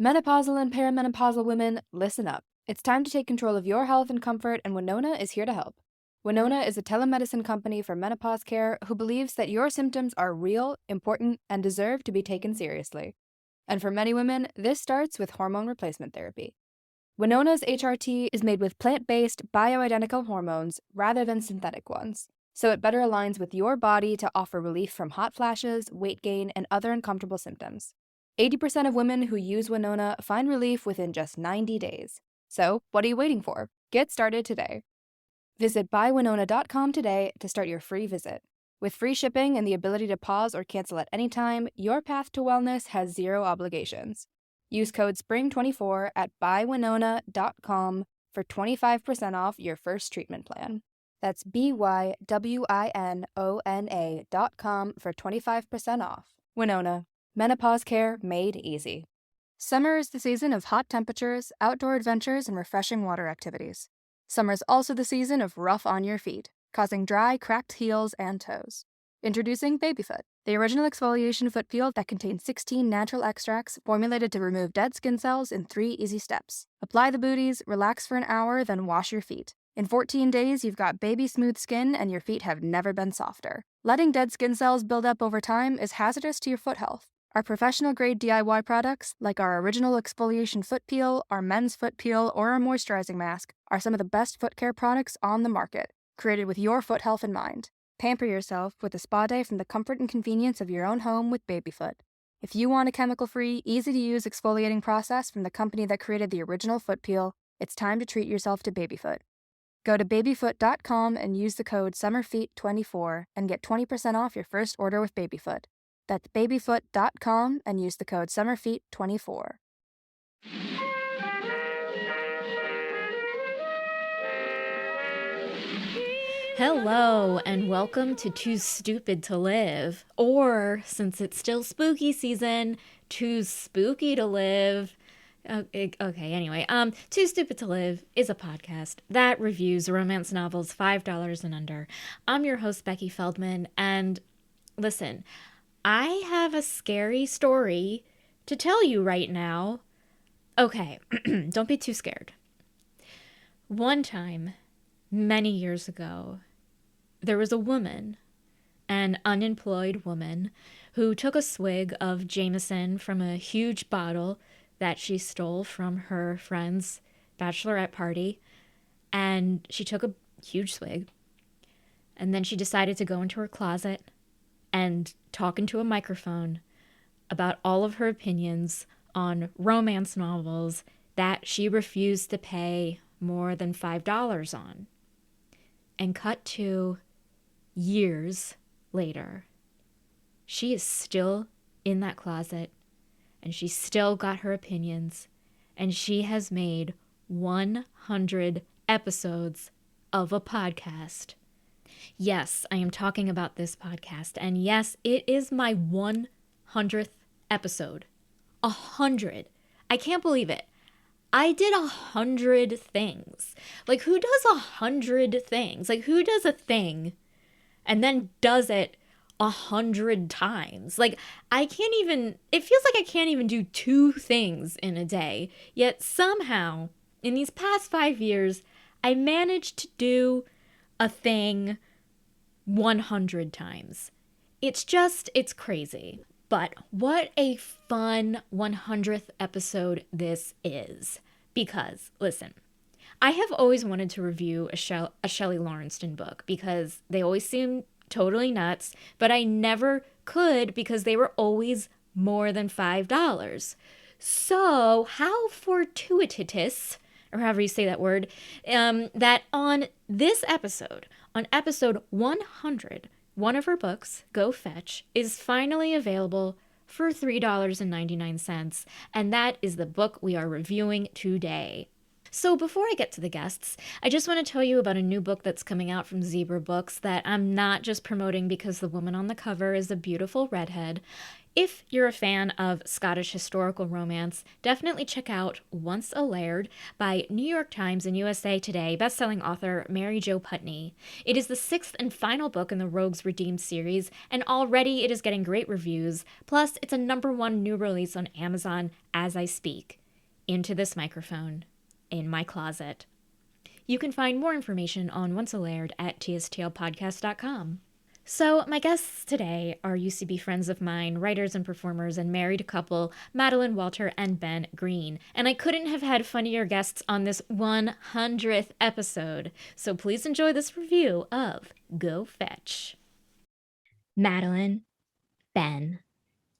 Menopausal and perimenopausal women, listen up. It's time to take control of your health and comfort, and Winona is here to help. Winona is a telemedicine company for menopause care who believes that your symptoms are real, important, and deserve to be taken seriously. And for many women, this starts with hormone replacement therapy. Winona's HRT is made with plant-based, bioidentical hormones rather than synthetic ones, so it better aligns with your body to offer relief from hot flashes, weight gain, and other uncomfortable symptoms. 80% of women who use Winona find relief within just 90 days. So, what are you waiting for? Get started today. Visit buywinona.com today to start your free visit. With free shipping and the ability to pause or cancel at any time, your path to wellness has zero obligations. Use code SPRING24 at buywinona.com for 25% off your first treatment plan. That's BYWINONA.com for 25% off. Winona. Menopause care made easy. Summer is the season of hot temperatures, outdoor adventures, and refreshing water activities. Summer is also the season of rough on your feet, causing dry, cracked heels and toes. Introducing Babyfoot, the original exfoliation foot peel that contains 16 natural extracts formulated to remove dead skin cells in 3 easy steps. Apply the booties, relax for an hour, then wash your feet. In 14 days, you've got baby smooth skin and your feet have never been softer. Letting dead skin cells build up over time is hazardous to your foot health. Our professional-grade DIY products, like our original exfoliation foot peel, our men's foot peel, or our moisturizing mask, are some of the best foot care products on the market, created with your foot health in mind. Pamper yourself with a spa day from the comfort and convenience of your own home with Babyfoot. If you want a chemical-free, easy-to-use exfoliating process from the company that created the original foot peel, it's time to treat yourself to Babyfoot. Go to babyfoot.com and use the code SUMMERFEET24 and get 20% off your first order with Babyfoot. That's babyfoot.com and use the code SUMMERFEET24. Hello, and welcome to Too Stupid to Live, or, since it's still spooky season, Too Spooky to Live. Okay, anyway, Too Stupid to Live is a podcast that reviews romance novels $5 and under. I'm your host, Becky Feldman, and listen, I have a scary story to tell you right now. Okay, don't be too scared. One time, many years ago, there was a woman, an unemployed woman, who took a swig of Jameson from a huge bottle that she stole from her friend's bachelorette party, and she took a huge swig, and then she decided to go into her closet and talk into a microphone about all of her opinions on romance novels that she refused to pay more than $5 on. And cut to years later, she is still in that closet, and she's still got her opinions, and she has made 100 episodes of a podcast. Yes, I am talking about this podcast, and yes, it is my 100th episode. 100. I can't believe it. I did 100 things. Like, who does 100 things? Like, who does a thing and then does it 100 times? Like, I can't even, it feels like I can't even do 2 things in a day. Yet somehow, in these past 5 years, I managed to do a thing 100 times. It's crazy. But what a fun 100th episode this is. Because, listen, I have always wanted to review a Shelley Lawrenston book because they always seem totally nuts, but I never could because they were always more than $5. So, how fortuitous, or however you say that word, that on this episode, on episode 100, one of her books, Go Fetch, is finally available for $3.99, and that is the book we are reviewing today. So before I get to the guests, I just want to tell you about a new book that's coming out from Zebra Books that I'm not just promoting because the woman on the cover is a beautiful redhead. If you're a fan of Scottish historical romance, definitely check out Once a Laird by New York Times and USA Today bestselling author Mary Jo Putney. It is the 6th and final book in the Rogues Redeemed series, and already it is getting great reviews. Plus, it's a #1 new release on Amazon as I speak. Into this microphone, in my closet. You can find more information on Once a Laird at tstlpodcast.com. So, my guests today are UCB friends of mine, writers and performers, and married couple Madeline Walter and Ben Greene. And I couldn't have had funnier guests on this 100th episode. So please enjoy this review of Go Fetch. Madeline, Ben,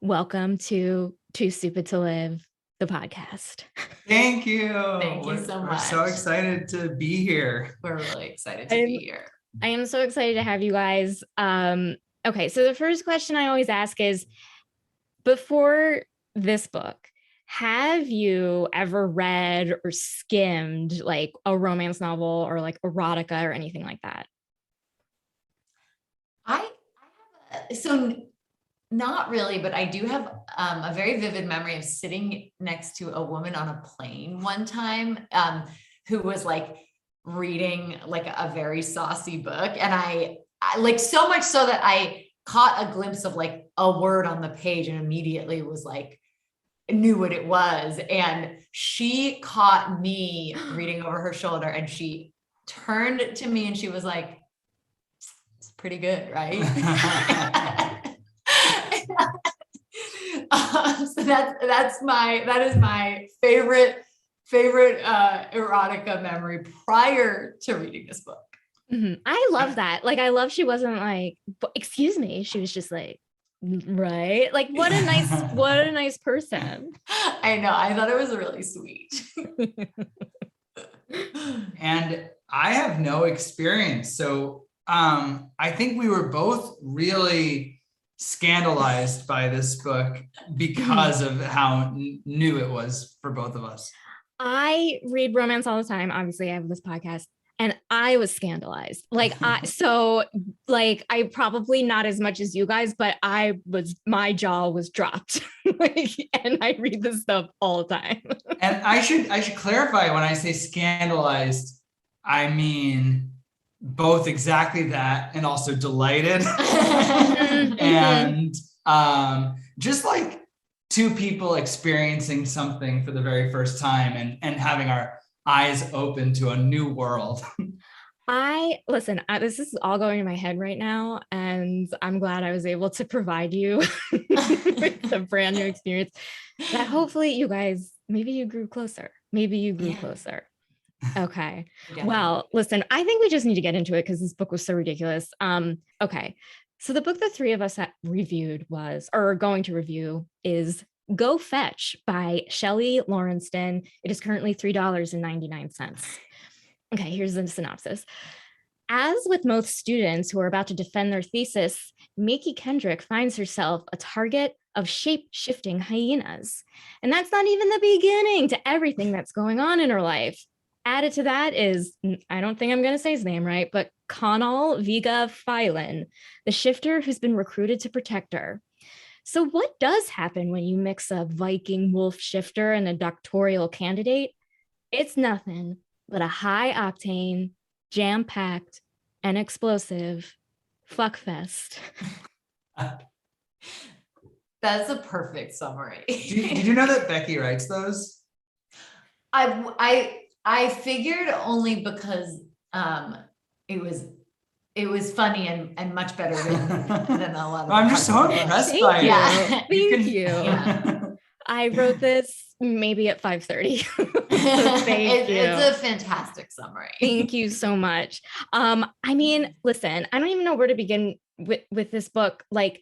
welcome to Too Stupid to Live, the podcast. Thank you. Thank you so much. We're so excited to be here. We're really excited to be here. I am so excited to have you guys. Okay, so the first question I always ask is, before this book, have you ever read or skimmed like a romance novel or like erotica or anything like that? I have so not really, but I do have a very vivid memory of sitting next to a woman on a plane one time who was like reading like a very saucy book, and I like so much so that I caught a glimpse of like a word on the page and immediately was like knew what it was, and she caught me reading over her shoulder and she turned to me and she was like, "It's pretty good, right?" So that is my favorite erotica memory prior to reading this book. Mm-hmm. I love that. Like, I love she wasn't like, excuse me. She was just like, right? Like, what a nice person. I know. I thought it was really sweet. And I have no experience. So I think we were both really scandalized by this book because of how new it was for both of us. I read romance all the time. Obviously, I have this podcast, and I was scandalized. Like, I probably not as much as you guys, but my jaw was dropped. And I read this stuff all the time. And I should clarify, when I say scandalized, I mean both exactly that and also delighted. And just like two people experiencing something for the very first time and having our eyes open to a new world. This is all going in my head right now, and I'm glad I was able to provide you with a brand new experience that hopefully you guys, maybe you grew closer. Closer. Okay. Yeah. Well, listen, I think we just need to get into it because this book was so ridiculous. Okay. So the book the three of us are going to review is Go Fetch by Shelley Lawrenston. It is currently $3.99. Okay, here's the synopsis. As with most students who are about to defend their thesis, Miki Kendrick finds herself a target of shape-shifting hyenas. And that's not even the beginning to everything that's going on in her life. Added to that is, I don't think I'm going to say his name right, but Conal Viga Phylan, the shifter who's been recruited to protect her. So what does happen when you mix a Viking wolf shifter and a doctoral candidate? It's nothing but a high-octane, jam-packed, and explosive fuckfest. That's a perfect summary. Did you know that Becky writes those? I figured only because it was funny and much better than a lot of. I'm just so impressed by it. Yeah. Thank you. Yeah. I wrote this maybe at 5:30. So thank you. It's a fantastic summary. Thank you so much. I mean, listen, I don't even know where to begin with this book. Like,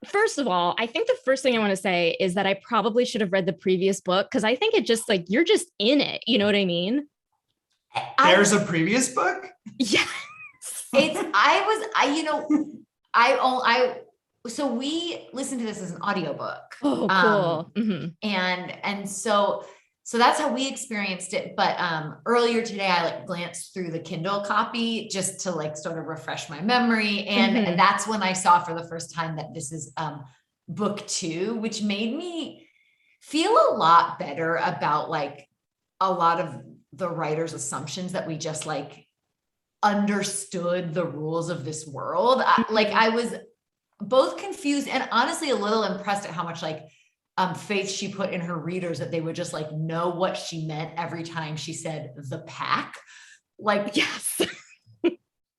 first of all, I think the first thing I want to say is that I probably should have read the previous book, because I think it just like, you're just in it. You know what I mean? There's a previous book? Yes. So we listened to this as an audiobook. Oh, cool. Mm-hmm. And so that's how we experienced it. But earlier today, I like glanced through the Kindle copy just to like sort of refresh my memory. And that's when I saw for the first time that this is book 2, which made me feel a lot better about like a lot of the writer's assumptions that we just like understood the rules of this world. I was both confused and honestly a little impressed at how much like faith she put in her readers, that they would just like know what she meant every time she said the pack. Like, yes.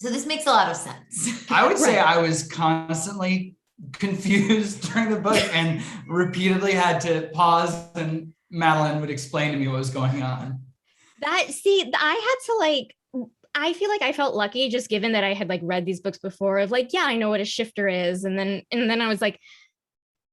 So this makes a lot of sense. I would say I was constantly confused during the book and repeatedly had to pause, and Madeline would explain to me what was going on. I feel like I felt lucky just given that I had like read these books before of like, yeah, I know what a shifter is. And then I was like,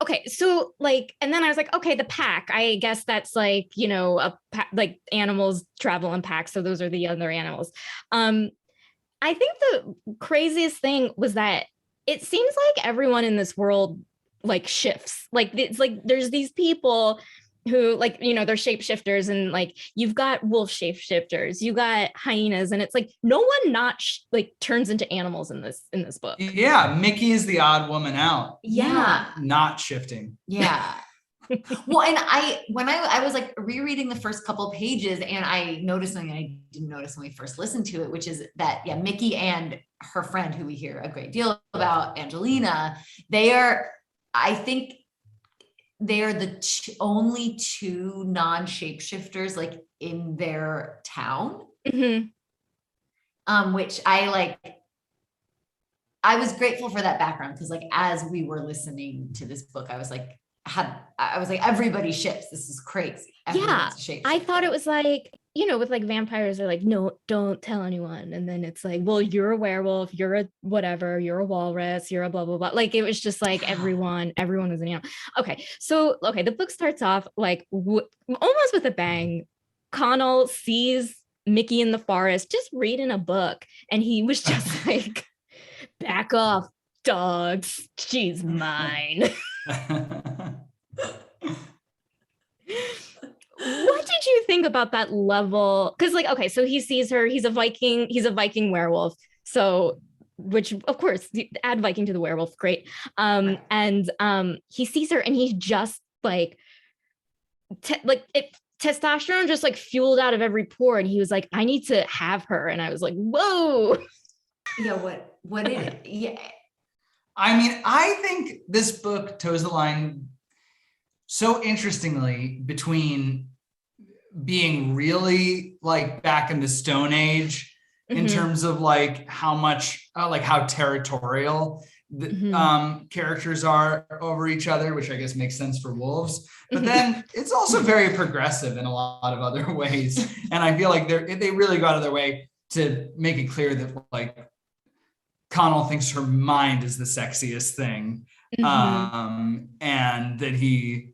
okay, so like, and then I was like, okay, the pack, I guess that's like, you know, like animals travel in packs. So those are the other animals. I think the craziest thing was that it seems like everyone in this world like shifts. Like it's like there's these people who like, you know, they're shapeshifters, and like you've got wolf shapeshifters, you got hyenas, and it's like no one not like turns into animals in this book. Yeah, Mickey is the odd woman out. Yeah. Not shifting. Yeah. Well, and when I was like rereading the first couple pages, and I noticed something I didn't notice when we first listened to it, which is that, yeah, Mickey and her friend, who we hear a great deal about, Angelina, I think they are the only 2 non-shapeshifters like in their town. Mm-hmm. Which I was grateful for that background, because like as we were listening to this book, I was like everybody ships. This is crazy. Yeah, I thought it was like, you know, with like vampires, they're like, no, don't tell anyone. And then it's like, well, you're a werewolf, you're a whatever, you're a walrus, you're a blah, blah, blah. Like it was just like everyone was an animal. Okay. So, the book starts off like almost with a bang. Connell sees Mickey in the forest, just reading a book. And he was just like, back off, dogs. She's mine. What did you think about that level? Because like, okay, so he sees her, he's a Viking werewolf. So, which of course, add Viking to the werewolf, great. And he sees her and he's just like, testosterone just like fueled out of every pore. And he was like, I need to have her. And I was like, whoa. Yeah, what did it? Yeah. I mean, I think this book toes the line so interestingly between being really like back in the Stone Age in terms of like how much, like how territorial the characters are over each other, which I guess makes sense for wolves. But then it's also very progressive in a lot of other ways. And I feel like they really go out of their way to make it clear that like Connell thinks her mind is the sexiest thing. And that he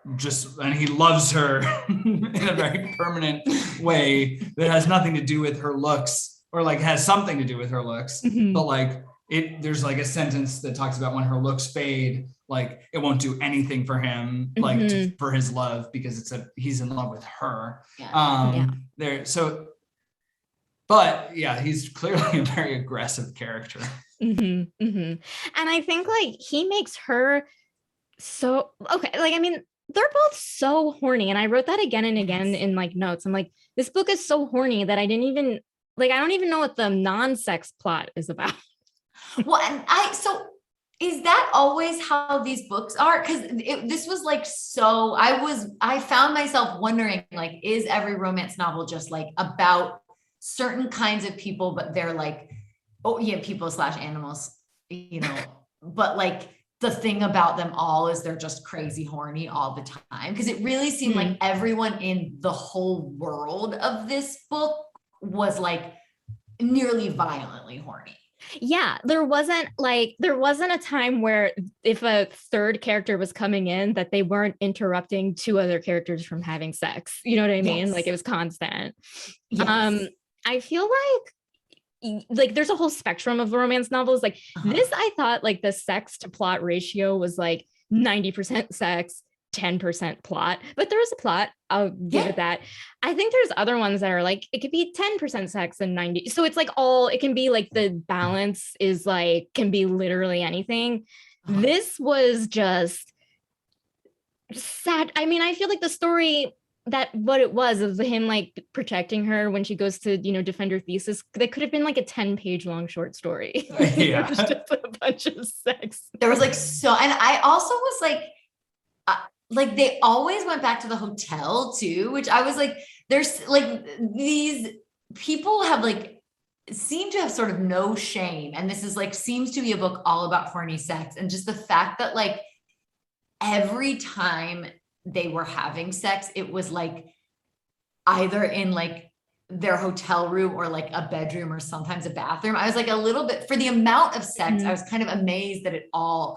loves her in a very permanent way that has nothing to do with her looks, or like has something to do with her looks. But like there's like a sentence that talks about when her looks fade, like it won't do anything for him, like for his love, because he's in love with her. But yeah, he's clearly a very aggressive character. And I think like he makes her so okay. Like, I mean, they're both so horny. And I wrote that again and again in like notes. I'm like, this book is so horny that I don't even know what the non-sex plot is about. Well, and is that always how these books are? Because this was like, so I found myself wondering, like, is every romance novel just like about certain kinds of people, but they're like, oh yeah, people / animals, you know, but like the thing about them all is they're just crazy horny all the time. Because it really seemed like everyone in the whole world of this book was like nearly violently horny. Yeah, there wasn't a time where if a third character was coming in that they weren't interrupting 2 other characters from having sex. You know what I mean? Like it was constant. Yes. I feel like there's a whole spectrum of romance novels. Like this, I thought like the sex to plot ratio was like 90% sex, 10% plot, but there is a plot. I'll give it that. I think there's other ones that are like, it could be 10% sex and 90. So it's like it can be like the balance is like, can be literally anything. This was just sad. I mean, I feel like the story that what it was of him like protecting her when she goes to, defend her thesis, that could have been like a 10-page long short story. Yeah. It was just a bunch of sex. There was like and I also was like they always went back to the hotel too, which I was like, there's like these people have like seem to have sort of no shame. And this is like, seems to be a book all about horny sex. And just the fact that like every time they were having sex, it was like either in like their hotel room or like a bedroom or sometimes a bathroom. I was like a little bit, for the amount of sex, I was kind of amazed that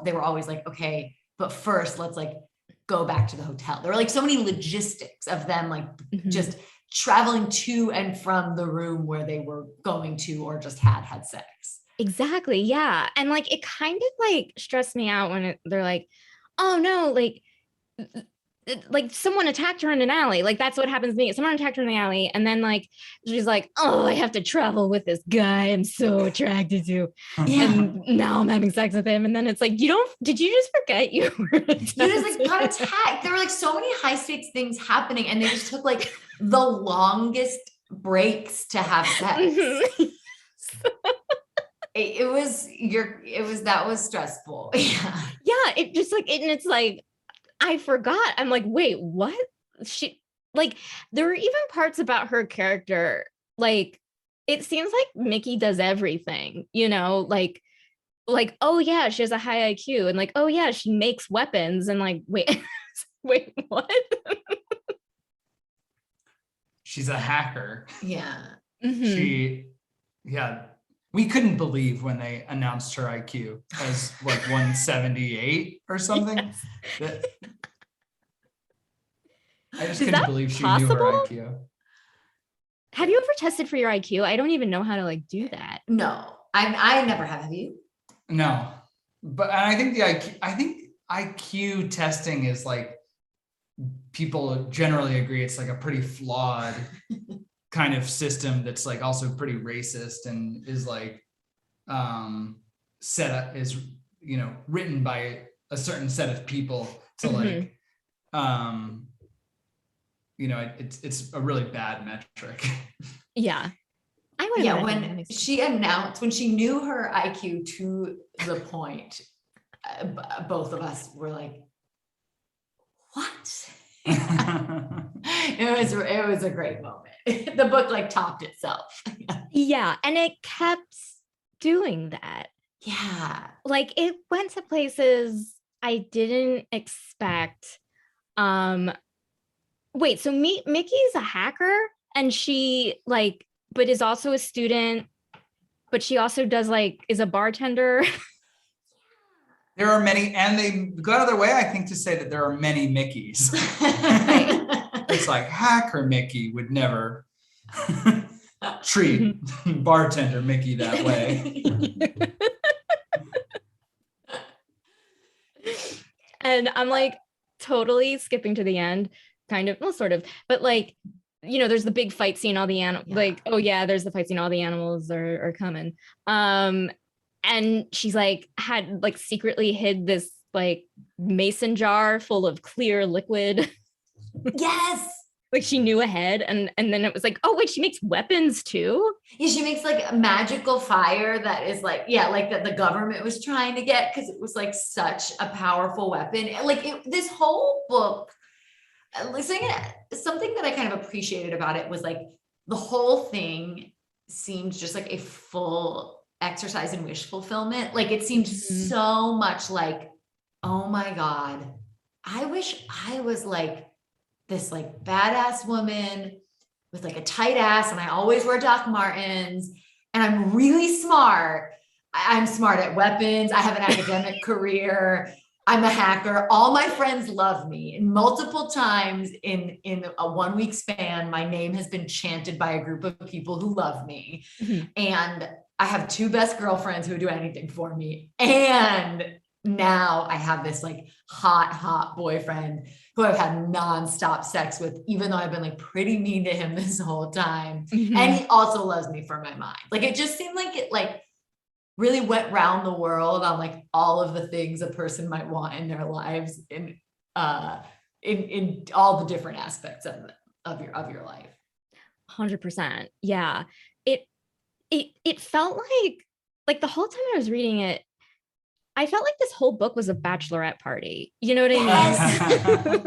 they were always like, okay, but first let's like go back to the hotel. There were like so many logistics of them like just traveling to and from the room where they were going to or just had sex. Exactly. Yeah. And like it kind of like stressed me out when they're like, oh no, like someone attacked her in an alley. Like that's what happens to me. Someone attacked her in the alley. And then like, she's like, oh, I have to travel with this guy I'm so attracted to. Yeah. And now I'm having sex with him. And then it's like, did you just forget you were attacked? You just like got attacked. There were like so many high stakes things happening and they just took like the longest breaks to have sex. That was stressful. Yeah. Yeah. It just like, and it's like, I forgot. I'm like, wait, what? There were even parts about her character. Like, it seems like Mickey does everything, like, oh yeah, she has a high IQ and like, oh yeah, she makes weapons and like, wait, wait, what? She's a hacker. Yeah. We couldn't believe when they announced her IQ as like 178 or something. Yes. I just couldn't believe she knew her IQ. Have you ever tested for your IQ? I don't even know how to like do that. No, I never have you? No, but I think IQ testing is like, people generally agree it's like a pretty flawed kind of system that's like also pretty racist and is like set up, is written by a certain set of people to like it's a really bad metric. Yeah. When she knew her IQ to the point, both of us were like, what? It was a great moment. The book like topped itself. Yeah. And it kept doing that. Yeah. Like it went to places I didn't expect. Wait, so Mickey's a hacker and she like, but is also a student, but she also does like, is a bartender. There are many, and they go out of their way, I think, to say that there are many Mickeys. It's like hacker Mickey would never treat bartender Mickey that way. And I'm like totally skipping to the end, kind of, well, sort of, but like, there's the big fight scene, all the like, oh yeah, there's the fight scene, all the animals are coming. And she's like had like secretly hid this like mason jar full of clear liquid. Yes. Like she knew ahead. And then it was like, oh wait, she makes weapons too. Yeah, she makes like a magical fire that is like, like that the government was trying to get because it was like such a powerful weapon. Like this whole book, something that I kind of appreciated about it was like the whole thing seemed just like a full exercise in wish fulfillment. Like it seemed so much like, oh my God, I wish I was like this like badass woman with like a tight ass and I always wear Doc Martens and I'm really smart. I'm smart at weapons. I have an academic career. I'm a hacker. All my friends love me. And multiple times in a 1 week span, my name has been chanted by a group of people who love me. And I have 2 best girlfriends who would do anything for me. And now I have this like hot boyfriend who I've had nonstop sex with, even though I've been like pretty mean to him this whole time. And he also loves me for my mind. Like, it just seemed like really went round the world on like all of the things a person might want in their lives in all the different aspects of your life. 100%. Yeah. It felt like the whole time I was reading it, I felt like this whole book was a bachelorette party. You know what I mean?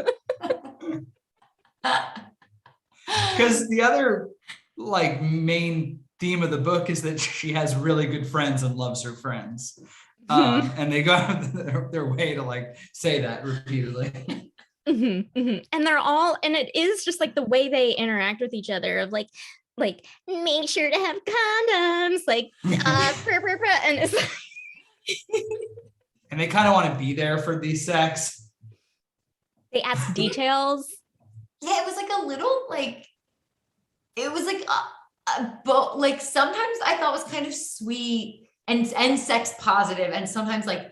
Because the other like main theme of the book is that she has really good friends and loves her friends. And they go out of their way to like say that repeatedly. And they're all, and it is just like the way they interact with each other of like make sure to have condoms, like and it's like and they kind of want to be there for the sex. They ask details. Yeah, it was like a little like, it was like but like sometimes I thought was kind of sweet and sex positive, and sometimes like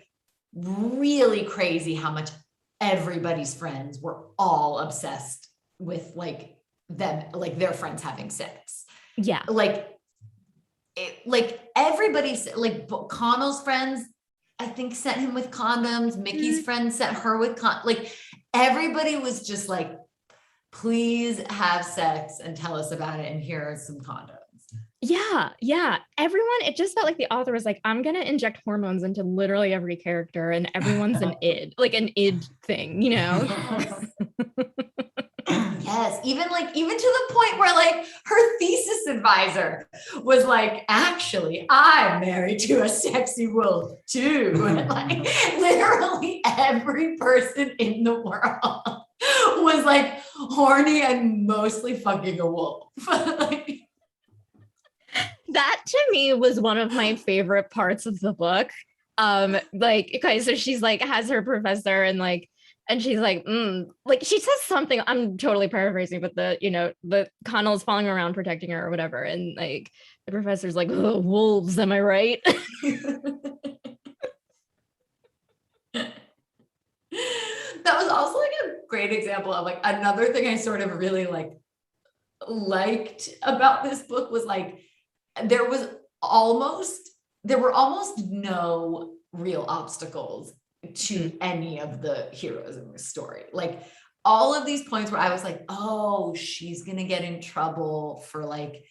really crazy how much everybody's friends were all obsessed with like them, like their friends having sex. Yeah. Like everybody's like Connell's friends, I think, sent him with condoms. Mickey's friends sent her with like everybody was just like, please have sex and tell us about it. And here are some condoms. Yeah. Everyone, it just felt like the author was like, I'm going to inject hormones into literally every character, and everyone's an id, like an id thing, you know? Yes. Even to the point where like her thesis advisor was like, actually, I'm married to a sexy wolf too. And like literally every person in the world was like horny and mostly fucking a wolf. Like, that to me was one of my favorite parts of the book. Like, okay, so she's like has her professor and she's like, like she says something, I'm totally paraphrasing, but the Connell's following around protecting her or whatever. And like the professor's like, oh, wolves, am I right? That was also like a great example of like another thing I sort of really like liked about this book was like, there were almost no real obstacles to any of the heroes in this story. Like all of these points where I was like, oh, she's gonna get in trouble for like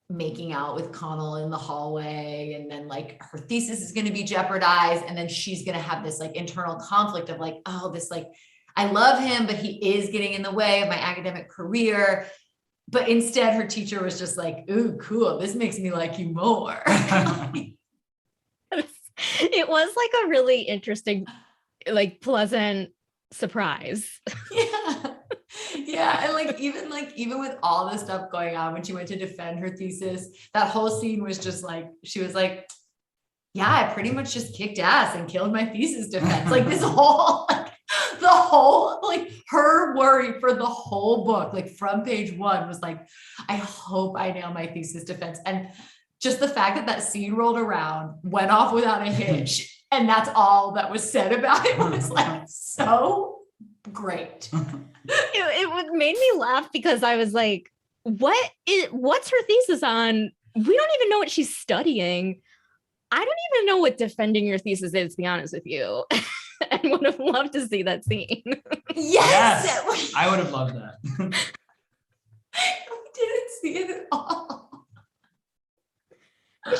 making out with Connell in the hallway, and then like her thesis is going to be jeopardized, and then she's going to have this like internal conflict of like, oh, this like, I love him, but he is getting in the way of my academic career. But instead her teacher was just like, ooh, cool, this makes me like you more. It was like a really interesting, like pleasant surprise. Yeah. And like even with all this stuff going on, when she went to defend her thesis, that whole scene was just like, she was like, yeah, I pretty much just kicked ass and killed my thesis defense. Like this whole, the whole, like her worry for the whole book, like from page 1 was like, I hope I nail my thesis defense. And just the fact that that scene rolled around, went off without a hitch, and that's all that was said about it was like so great. It made me laugh because I was like, what's her thesis on? We don't even know what she's studying. I don't even know what defending your thesis is, to be honest with you. And would have loved to see that scene. Yes, I would have loved that. We didn't see it at all.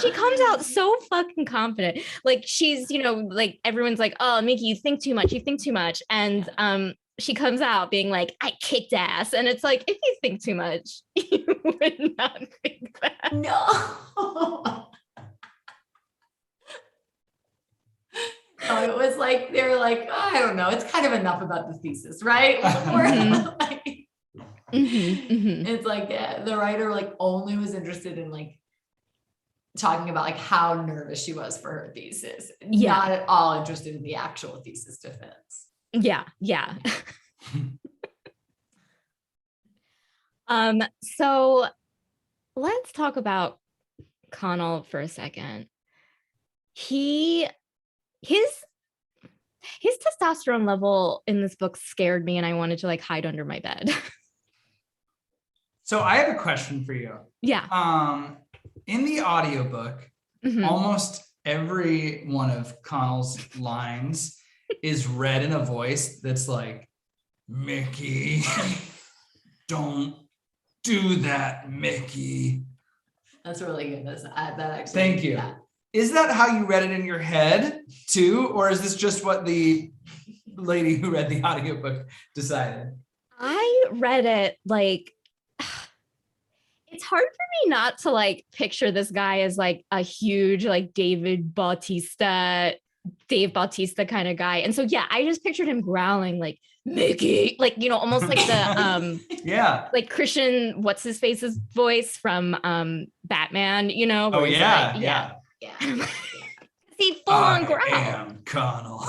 She comes out so fucking confident. Like she's, like everyone's like, oh, Mickey, you think too much. And she comes out being like, I kicked ass. And it's like, if you think too much, you would not think that. No. No, it was like, they were like, oh, I don't know. It's kind of enough about the thesis, right? It's like, yeah, the writer like only was interested in like talking about like how nervous she was for her thesis, not at all interested in the actual thesis defense. Yeah. So let's talk about Connell for a second. His testosterone level in this book scared me, and I wanted to like hide under my bed. So I have a question for you. Yeah. In the audiobook, almost every one of Connell's lines is read in a voice that's like, Mickey, don't do that, Mickey. That's really good. That actually. Thank you. Yeah. Is that how you read it in your head too? Or is this just what the lady who read the audiobook decided? I read it like, it's hard for me not to like picture this guy as like a huge like Dave Bautista kind of guy. And so, yeah, I just pictured him growling like, Mickey, like, you know, almost like the, yeah, like Christian, what's his face's voice from Batman, you know? Oh, yeah, like, yeah. He full on growl. I am Connell.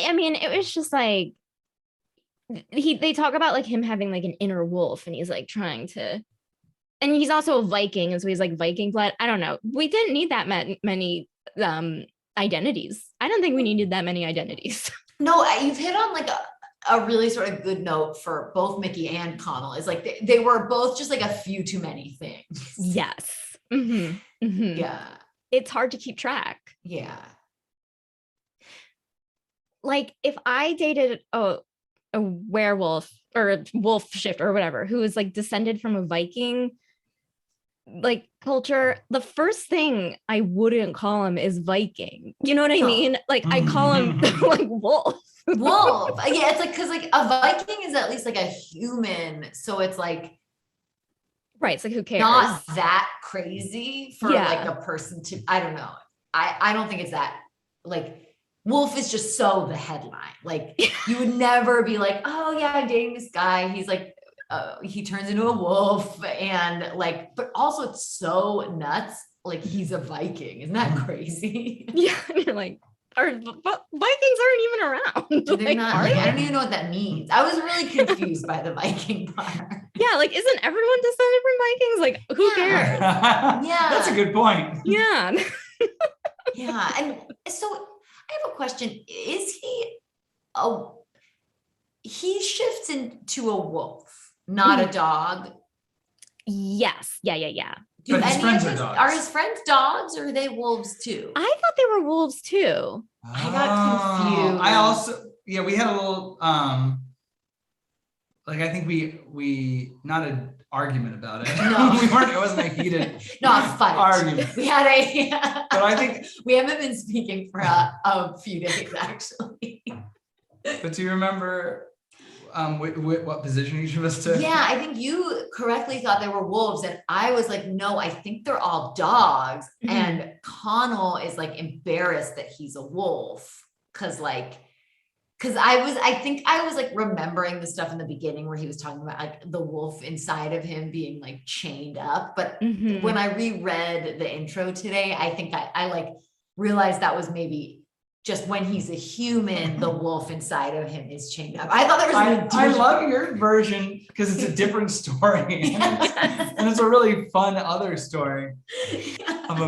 I mean, it was just like, they talk about like him having like an inner wolf, and he's like trying to, and he's also a Viking, and so he's like Viking blood. I don't know. We didn't need that many identities. I don't think we needed that many identities. No, you've hit on like a really sort of good note for both Mickey and Connell. Is like they were both just like a few too many things. Yes. Mm-hmm. Mm-hmm. Yeah. It's hard to keep track. Yeah. Like if I dated a werewolf or a wolfshifter or whatever who is like descended from a Viking like culture, the first thing I wouldn't call him is Viking. You know what I mean? Like I call him like wolf. Wolf. Yeah, it's like because like a Viking is at least like a human, so it's like right. It's like who cares? Not that crazy for like a person to. I don't know. I don't think it's that like. Wolf is just so the headline. Like you would never be like, oh yeah, I'm dating this guy. He's like, he turns into a wolf and like, but also it's so nuts. Like he's a Viking. Isn't that crazy? Yeah. You're like, Vikings aren't even around. They're not, like, I don't even know what that means. I was really confused by the Viking part. Yeah. Like, isn't everyone descended from Vikings? Like, who cares? Yeah. That's a good point. Yeah. Yeah. And so I have a question. Is he shifts into a wolf, not a dog? Yes. Yeah. But his friends are dogs. Are his friends dogs or are they wolves too? I thought they were wolves too. I got confused. I also, we had a little, like, I think we not an argument about it. No. It wasn't a heated a fight. Argument. We had but I think we haven't been speaking for a few days actually. But do you remember what position each of us took? Yeah, I think you correctly thought they were wolves, and I was like, no, I think they're all dogs. Mm-hmm. And Connell is like embarrassed that he's a wolf because I think I was like remembering the stuff in the beginning where he was talking about like the wolf inside of him being like chained up. But when I reread the intro today, I think I like realized that was maybe just when he's a human, the wolf inside of him is chained up. I thought there was. I love your version because it's a different story, and it's a really fun other story of a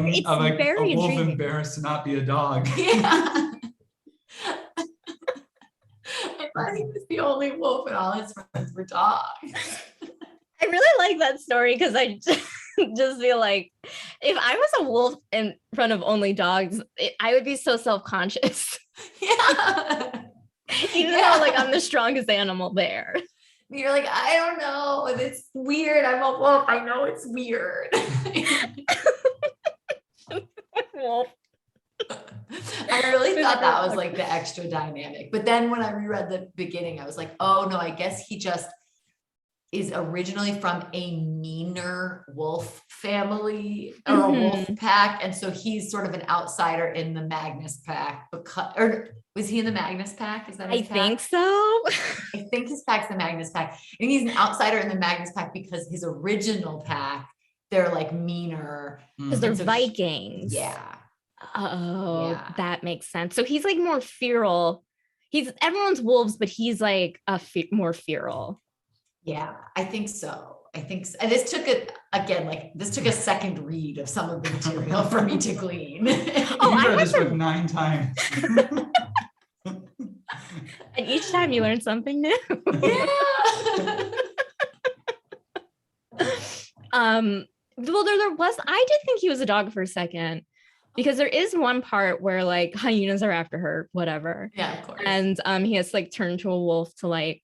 wolf embarrassed to not be a dog. Yeah. I thought he was the only wolf, and all his friends were dogs. I really like that story because I just feel like if I was a wolf in front of only dogs, I would be so self-conscious. Yeah. Even though like I'm the strongest animal there. You're like, I don't know. It's weird. I'm a wolf. I know it's weird. Wolf. I really thought that was like the extra dynamic. But then when I reread the beginning, I was like, oh no, I guess he just is originally from a meaner wolf family or a wolf pack. And so he's sort of an outsider in the Magnus pack or was he in the Magnus pack? Is that his pack? Think so. I think his pack's the Magnus pack. And he's an outsider in the Magnus pack because his original pack, they're like meaner. Because they're Vikings. Yeah. Oh, that makes sense. So he's like more feral. Everyone's wolves, but he's like more feral. Yeah, I think so. And this took a second read of some of the material for me to glean. I read this book 9 times. And each time you learn something new. Yeah. Well, there was, I did think he was a dog for a second, because there is one part where like hyenas are after her, whatever. Yeah, of course. And he has to like turn to a wolf to like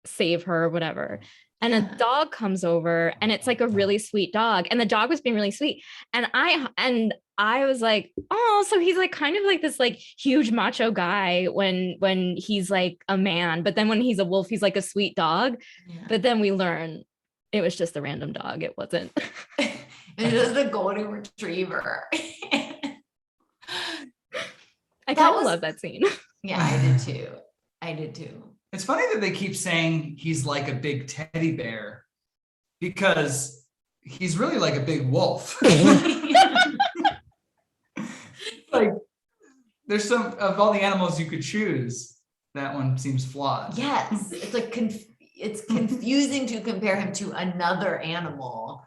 save her or whatever. And a dog comes over, and it's like a really sweet dog. And the dog was being really sweet. And I was like, oh, so he's like kind of like this like huge macho guy when he's like a man, but then when he's a wolf, he's like a sweet dog. Yeah. But then we learn it was just a random dog. It wasn't. It was the golden retriever. I kind of love that scene. Yeah, I did too. It's funny that they keep saying he's like a big teddy bear, because he's really like a big wolf. Like, there's some of all the animals you could choose, that one seems flawed. Yes, it's like it's confusing to compare him to another animal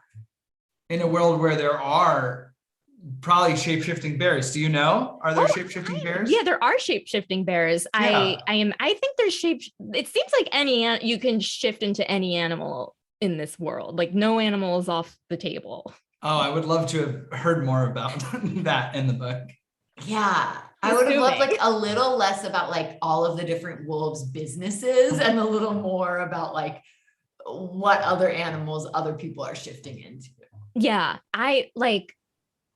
in a world where there are probably shape-shifting bears. Do you know? Are there shape-shifting bears? Yeah, there are shape-shifting bears. Yeah. I think there's it seems like you can shift into any animal in this world. Like no animal is off the table. Oh, I would love to have heard more about that in the book. Yeah. I would have loved like a little less about like all of the different wolves' businesses and a little more about like what other animals other people are shifting into. Yeah, I like,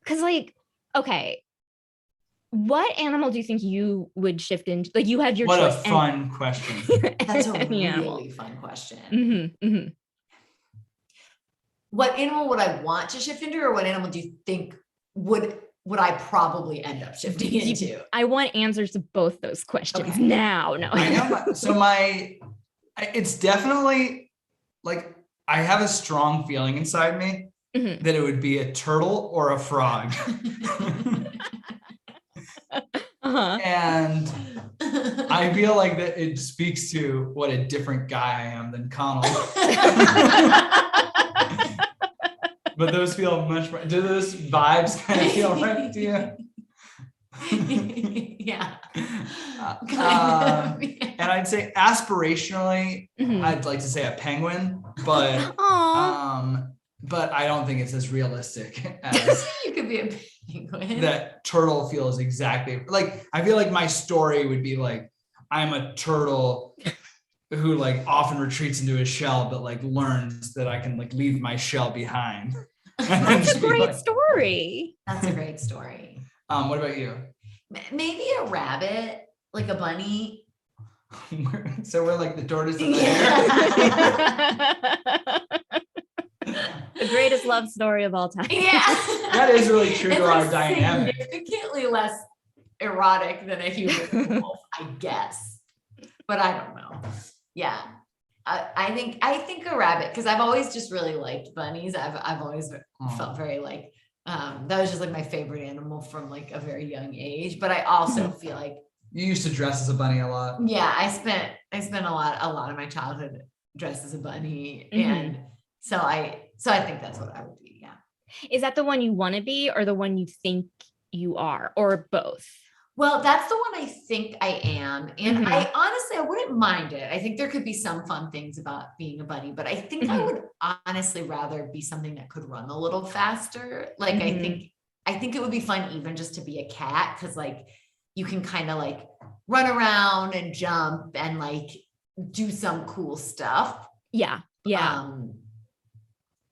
because like, okay, what animal do you think you would shift into? Like you have your what choice. What a fun question. That's a really animal. Fun question. Mm-hmm, mm-hmm. What animal would I want to shift into, or what animal do you think would I probably end up shifting into? I want answers to both those questions now. No, I know. So it's definitely like, I have a strong feeling inside me that it would be a turtle or a frog. And I feel like that it speaks to what a different guy I am than Connell. But those feel much more, do those vibes kind of feel right to you? Yeah. And I'd say aspirationally, I'd like to say a penguin, but I don't think it's as realistic as you could be a penguin. That turtle feels exactly like, I feel like my story would be like, I'm a turtle who like often retreats into his shell, but like learns that I can like leave my shell behind. That's a great story. That's a great story. What about you? Maybe a rabbit, like a bunny. So we're like the tortoise and the hare. The greatest love story of all time. Yeah. That is really true to our dynamic. Significantly less erotic than a human wolf, I guess. But I don't know. Yeah. I think a rabbit, because I've always just really liked bunnies. I've always felt very like that was just like my favorite animal from like a very young age. But I also feel like you used to dress as a bunny a lot. Yeah, I spent a lot of my childhood dressed as a bunny, and so I think that's what I would be. Yeah. Is that the one you want to be, or the one you think you are, or both? Well, that's the one I think I am. And I honestly, I wouldn't mind it. I think there could be some fun things about being a bunny, but I think I would honestly rather be something that could run a little faster. Like, I think it would be fun even just to be a cat. 'Cause like you can kind of like run around and jump and like do some cool stuff. Yeah. Yeah.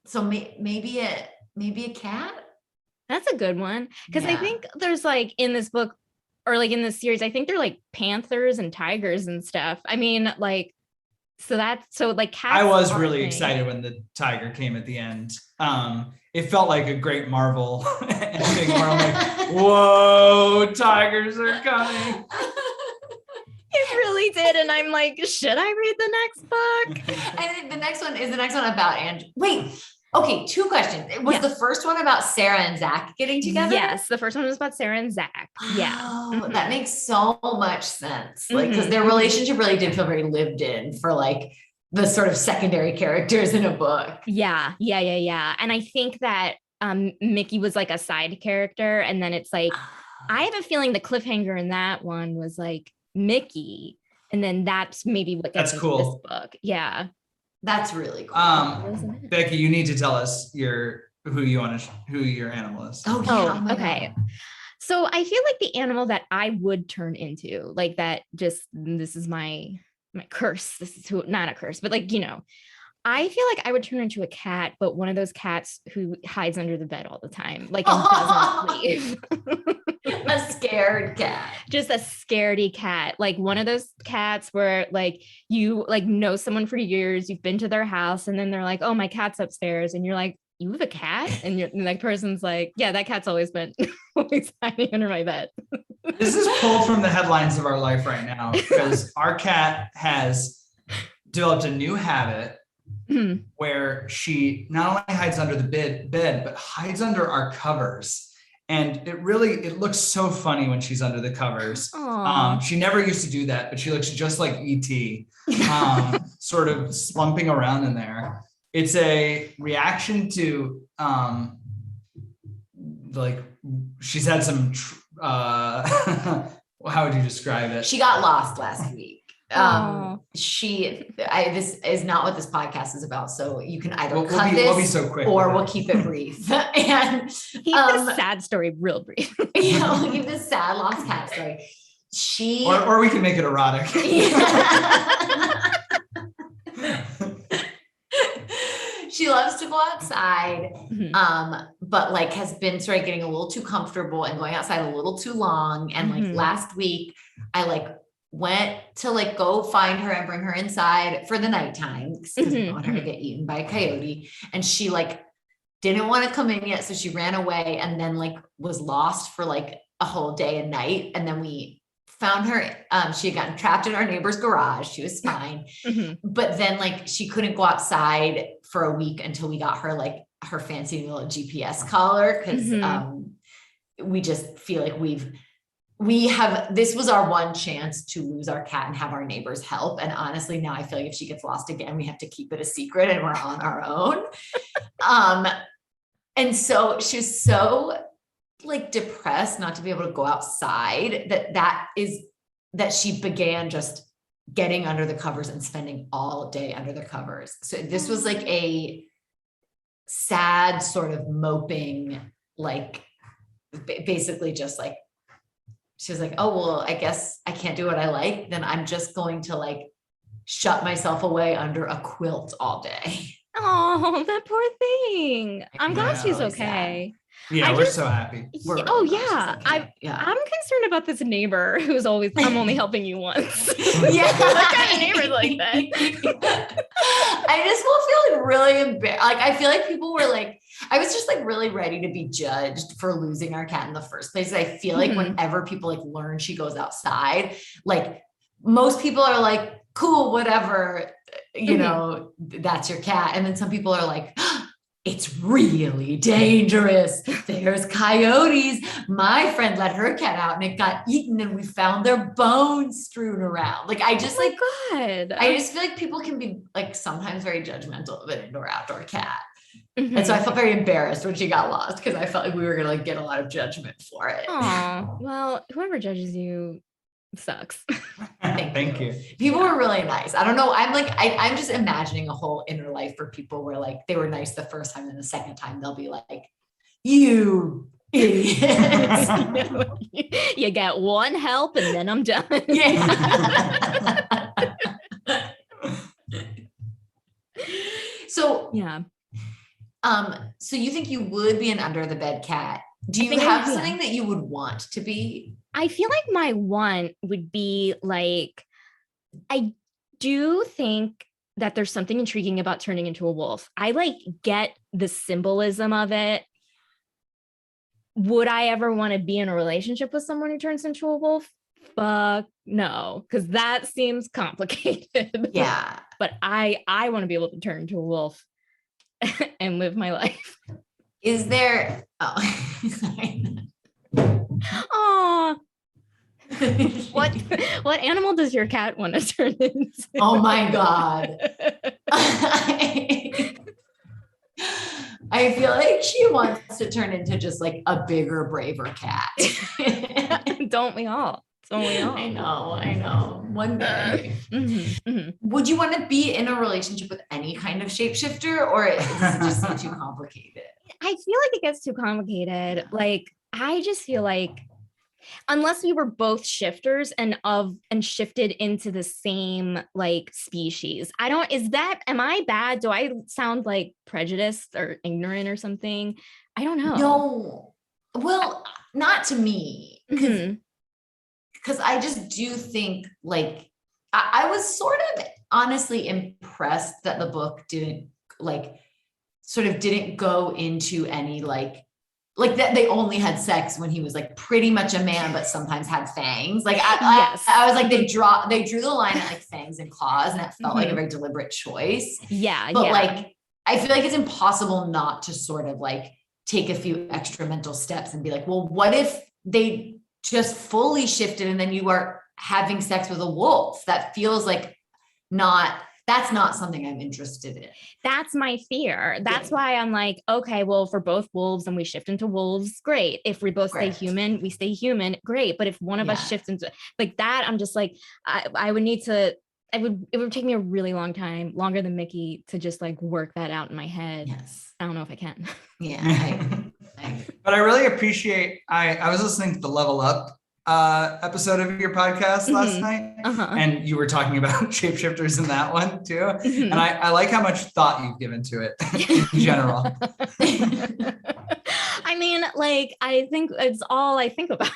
So maybe a cat. That's a good one. Cause I think there's like in this book, or like in this series, I think they're like panthers and tigers and stuff. I mean, like, so like cats. I was really excited when the tiger came at the end. It felt like a great Marvel ending where I'm like, whoa, tigers are coming. It really did. And I'm like, should I read the next book? And the next one about Andrew. Wait. Okay, two questions. Was the first one about Sarah and Zach getting together? Yes, the first one was about Sarah and Zach. Yeah. Oh, that makes so much sense. Like, because their relationship really did feel very lived in for like the sort of secondary characters in a book. Yeah. And I think that Mickey was like a side character. And then it's like, I have a feeling the cliffhanger in that one was like Mickey. And then that's maybe what gets into this book. Yeah. That's really cool. Becky, you need to tell us who your animal is. Oh, yeah. Oh, okay. So I feel like the animal that I would turn into, like that, just this is my curse. This is not a curse, but like, I feel like I would turn into a cat, but one of those cats who hides under the bed all the time, like and doesn't leave. A scared cat. Just a scaredy cat. Like one of those cats where like you like know someone for years, you've been to their house, and then they're like, oh, my cat's upstairs. And you're like, you have a cat? And that person's like, yeah, that cat's always been always hiding under my bed. This is pulled from the headlines of our life right now, because our cat has developed a new habit where she not only hides under the bed, but hides under our covers. And it looks so funny when she's under the covers. She never used to do that, but she looks just like E.T., sort of slumping around in there. It's a reaction to like she's had some how would you describe it? She got lost last week. This is not what this podcast is about. So you can either we'll be so quick, or we'll keep it brief. And keep the sad story real brief. We'll keep the sad lost cat story. Or we can make it erotic. She loves to go outside, but like has been sort of getting a little too comfortable and going outside a little too long. And like last week, I like went to like go find her and bring her inside for the nighttime because I didn't want her to get eaten by a coyote. And she like didn't want to come in yet. So she ran away and then like was lost for like a whole day and night. And then we found her. She had gotten trapped in our neighbor's garage. She was fine. But then like she couldn't go outside for a week until we got her like her fancy little GPS collar. Cause we just feel like this was our one chance to lose our cat and have our neighbors help. And honestly, now I feel like if she gets lost again, we have to keep it a secret and we're on our own. And so she was so like depressed not to be able to go outside that she began just getting under the covers and spending all day under the covers. So this was like a sad sort of moping, like basically just like, she was like, oh, well, I guess I can't do what I like. Then I'm just going to like shut myself away under a quilt all day. Oh, that poor thing. I'm glad she's okay. Yeah, we're so happy. I'm concerned about this neighbor who's always, I'm only helping you once. Yeah. What kind of neighbor's like that? I just will feel like really embarrassed. Like, I feel like people were like, I was just like really ready to be judged for losing our cat in the first place. I feel like whenever people like learn she goes outside, like most people are like, cool, whatever, you know, that's your cat. And then some people are like, it's really dangerous. There's coyotes. My friend let her cat out and it got eaten and we found their bones strewn around. Like, I just God. I just feel like people can be like sometimes very judgmental of an indoor-outdoor cat. And so I felt very embarrassed when she got lost because I felt like we were going to like get a lot of judgment for it. Oh, well, whoever judges you sucks. Thank you. People were really nice. I don't know. I'm like, I'm just imagining a whole inner life for people where like they were nice the first time and the second time they'll be like, you idiots. You get one help and then I'm done. Yeah. So, yeah. So you think you would be an under the bed cat? Do you have something that you would want to be? I feel like my one would be like, I do think that there's something intriguing about turning into a wolf. I like get the symbolism of it. Would I ever want to be in a relationship with someone who turns into a wolf? Fuck no, because that seems complicated. Yeah. But I want to be able to turn into a wolf and live my life. Is there sorry. Oh, what animal does your cat want to turn into? Oh my God. I feel like she wants to turn into just like a bigger, braver cat. Don't we all? So we all. I know. One day. Mm-hmm, mm-hmm. Would you want to be in a relationship with any kind of shapeshifter, or does it just seem too complicated? I feel like it gets too complicated. Like, I just feel like unless we were both shifters and shifted into the same like species. Am I bad? Do I sound like prejudiced or ignorant or something? I don't know. No. Well, not to me. Mm-hmm. Because I just do think like I was sort of honestly impressed that the book didn't go into any like that they only had sex when he was like pretty much a man, but sometimes had fangs. Like I was like, they drew the line at like fangs and claws, and that felt like a very deliberate choice. Yeah. But like, I feel like it's impossible not to sort of like take a few extra mental steps and be like, well, what if they just fully shifted and then you are having sex with a wolf? That feels like that's not something I'm interested in. That's my fear. That's why I'm like, okay, well, for both wolves and we shift into wolves, great. If we both stay human, we stay human, great. But if one of us shifts into like that, I'm just like, it would take me a really long time, longer than Mickey, to just like work that out in my head. Yes. I don't know if I can. Yeah. But I really appreciate, I was listening to the Level Up episode of your podcast last night, and you were talking about shapeshifters in that one too. And I like how much thought you've given to it in general. I mean, like, I think it's all I think about.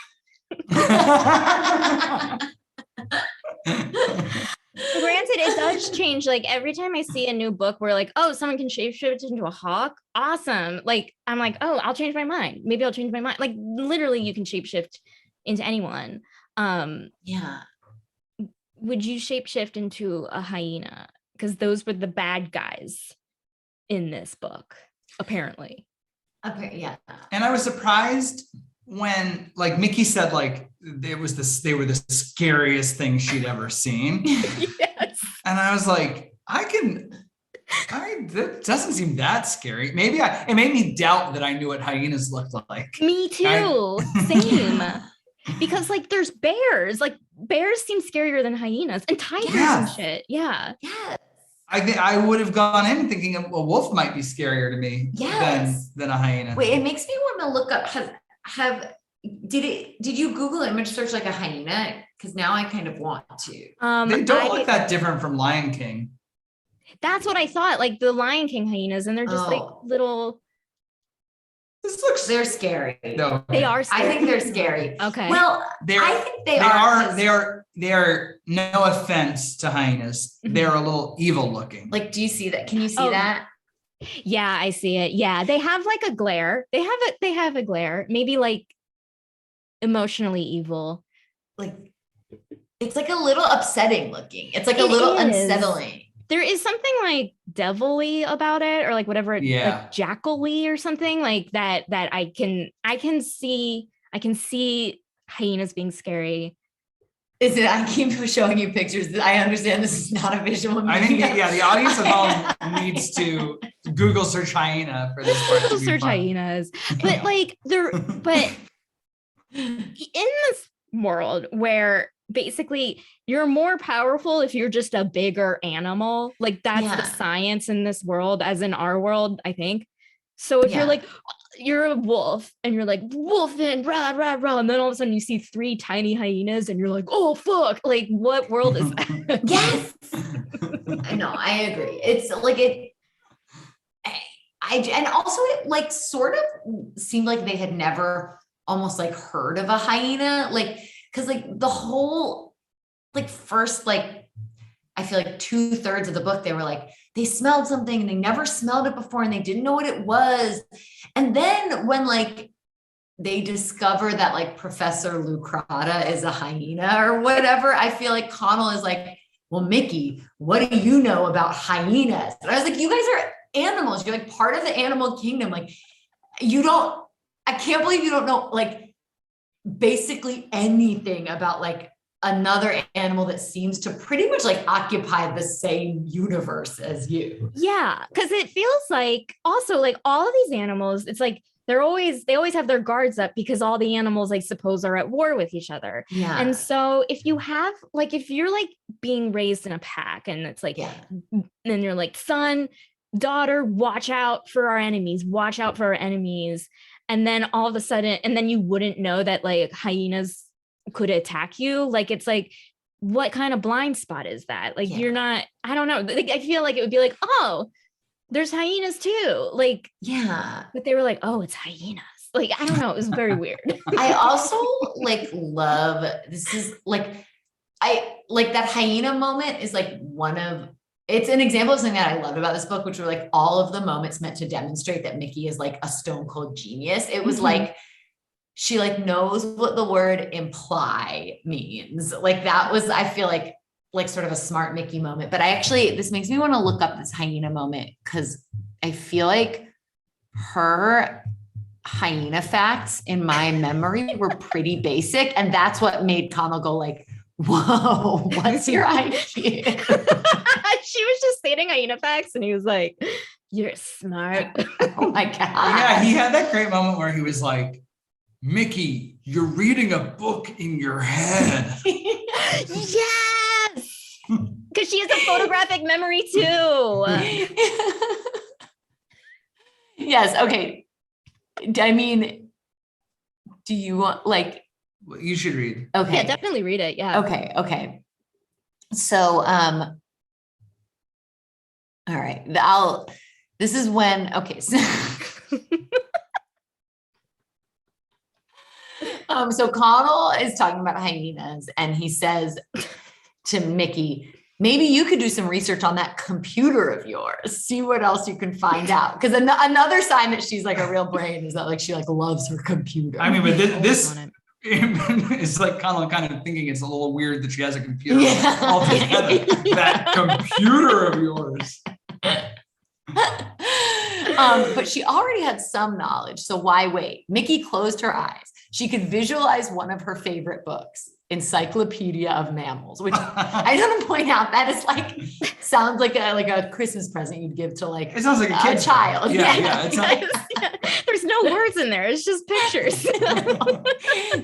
Granted, it does change. Like every time I see a new book where like, oh, someone can shapeshift into a hawk. Awesome. Like, I'm like, oh, I'll change my mind. Maybe I'll change my mind. Like literally you can shapeshift into anyone. Yeah. Would you shapeshift into a hyena? Because those were the bad guys in this book, apparently. Okay, yeah. And I was surprised when like Mickey said like they were the scariest thing she'd ever seen. Yes. And I was like, that doesn't seem that scary. Maybe it made me doubt that I knew what hyenas looked like. Me too. Same. Because like there's bears. Like bears seem scarier than hyenas and tigers and shit. Yeah. Yes. I think I would have gone in thinking a wolf might be scarier to me than a hyena. Wait, it makes me want to look up. Did you Google image search like a hyena? Because now I kind of want to. They don't look that different from Lion King. That's what I thought. Like the Lion King hyenas, and they're just like little. They're scary. No, they are scary. I think they're scary. Okay. Well, I think they are. They are. No offense to hyenas. They're a little evil looking. Like, do you see that? Can you see that? Yeah, I see it. Yeah, they have like a glare. They have a glare. Maybe like emotionally evil. Like, it's like a little upsetting looking. It's like a little unsettling. There is something like devilly about it, or like whatever, like jackal-y or something like that. That I can see hyenas being scary. Is it? I keep showing you pictures. I understand this is not a visual media. I think the audience at home needs to Google search hyena for this part. Google search hyenas, but like but in this world where basically you're more powerful if you're just a bigger animal. Like that's the science in this world, as in our world, I think. So if you're like, you're a wolf and you're like wolfing, rah, rah, rah, and then all of a sudden you see 3 tiny hyenas and you're like, oh, fuck. Like what world is that? Yes. I know. I agree. It's like and also it like sort of seemed like they had never almost like heard of a hyena. Like, cause like the whole, like first, like, I feel like 2/3 of the book, they were like, they smelled something and they never smelled it before and they didn't know what it was. And then when like they discover that like Professor Lucrata is a hyena or whatever, I feel like Connell is like, well, Mickey, what do you know about hyenas? And I was like, you guys are animals. You're like part of the animal kingdom. Like I can't believe you don't know like basically anything about like another animal that seems to pretty much like occupy the same universe as you. Yeah, because it feels like also like all of these animals, it's like they always have their guards up because all the animals, I suppose, are at war with each other. Yeah. And so if you're like being raised in a pack and it's like, then you're like, son, daughter, watch out for our enemies. And then all of a sudden, and then you wouldn't know that like hyenas could attack you. Like, it's like, what kind of blind spot is that? Like, you're not, I don't know. Like, I feel like it would be like, oh, there's hyenas too. Like, but they were like, oh, it's hyenas. Like, I don't know. It was very weird. I also like love, this is like, I like that hyena moment is like it's an example of something that I loved about this book, which were like all of the moments meant to demonstrate that Mickey is like a stone cold genius. It was like, she like knows what the word imply means. Like that was, I feel like sort of a smart Mickey moment, but this makes me want to look up this hyena moment because I feel like her hyena facts in my memory were pretty basic. And that's what made Connell go like, whoa, what's your IQ? She was just stating hyena facts and he was like, you're smart. Oh my God. Yeah, he had that great moment where he was like, Mickey, you're reading a book in your head. Yes. Because she has a photographic memory too. Yes. Okay. I mean, do you want like? You should read. Okay. Yeah, definitely read it. Yeah. Okay. So, all right. This is when. Okay. So, so Connell is talking about hyenas, and he says to Mickey, maybe you could do some research on that computer of yours, see what else you can find out. Because another sign that she's like a real brain is that like she like loves her computer. I mean, but this is like Connell kind of thinking it's a little weird that she has a computer altogether. That computer of yours. But she already had some knowledge, so why wait? Mickey closed her eyes. She could visualize one of her favorite books, Encyclopedia of Mammals, which I want to point out that is like sounds like a Christmas present you'd give to like it sounds like a child. Yeah. It's not... There's no words in there. It's just pictures.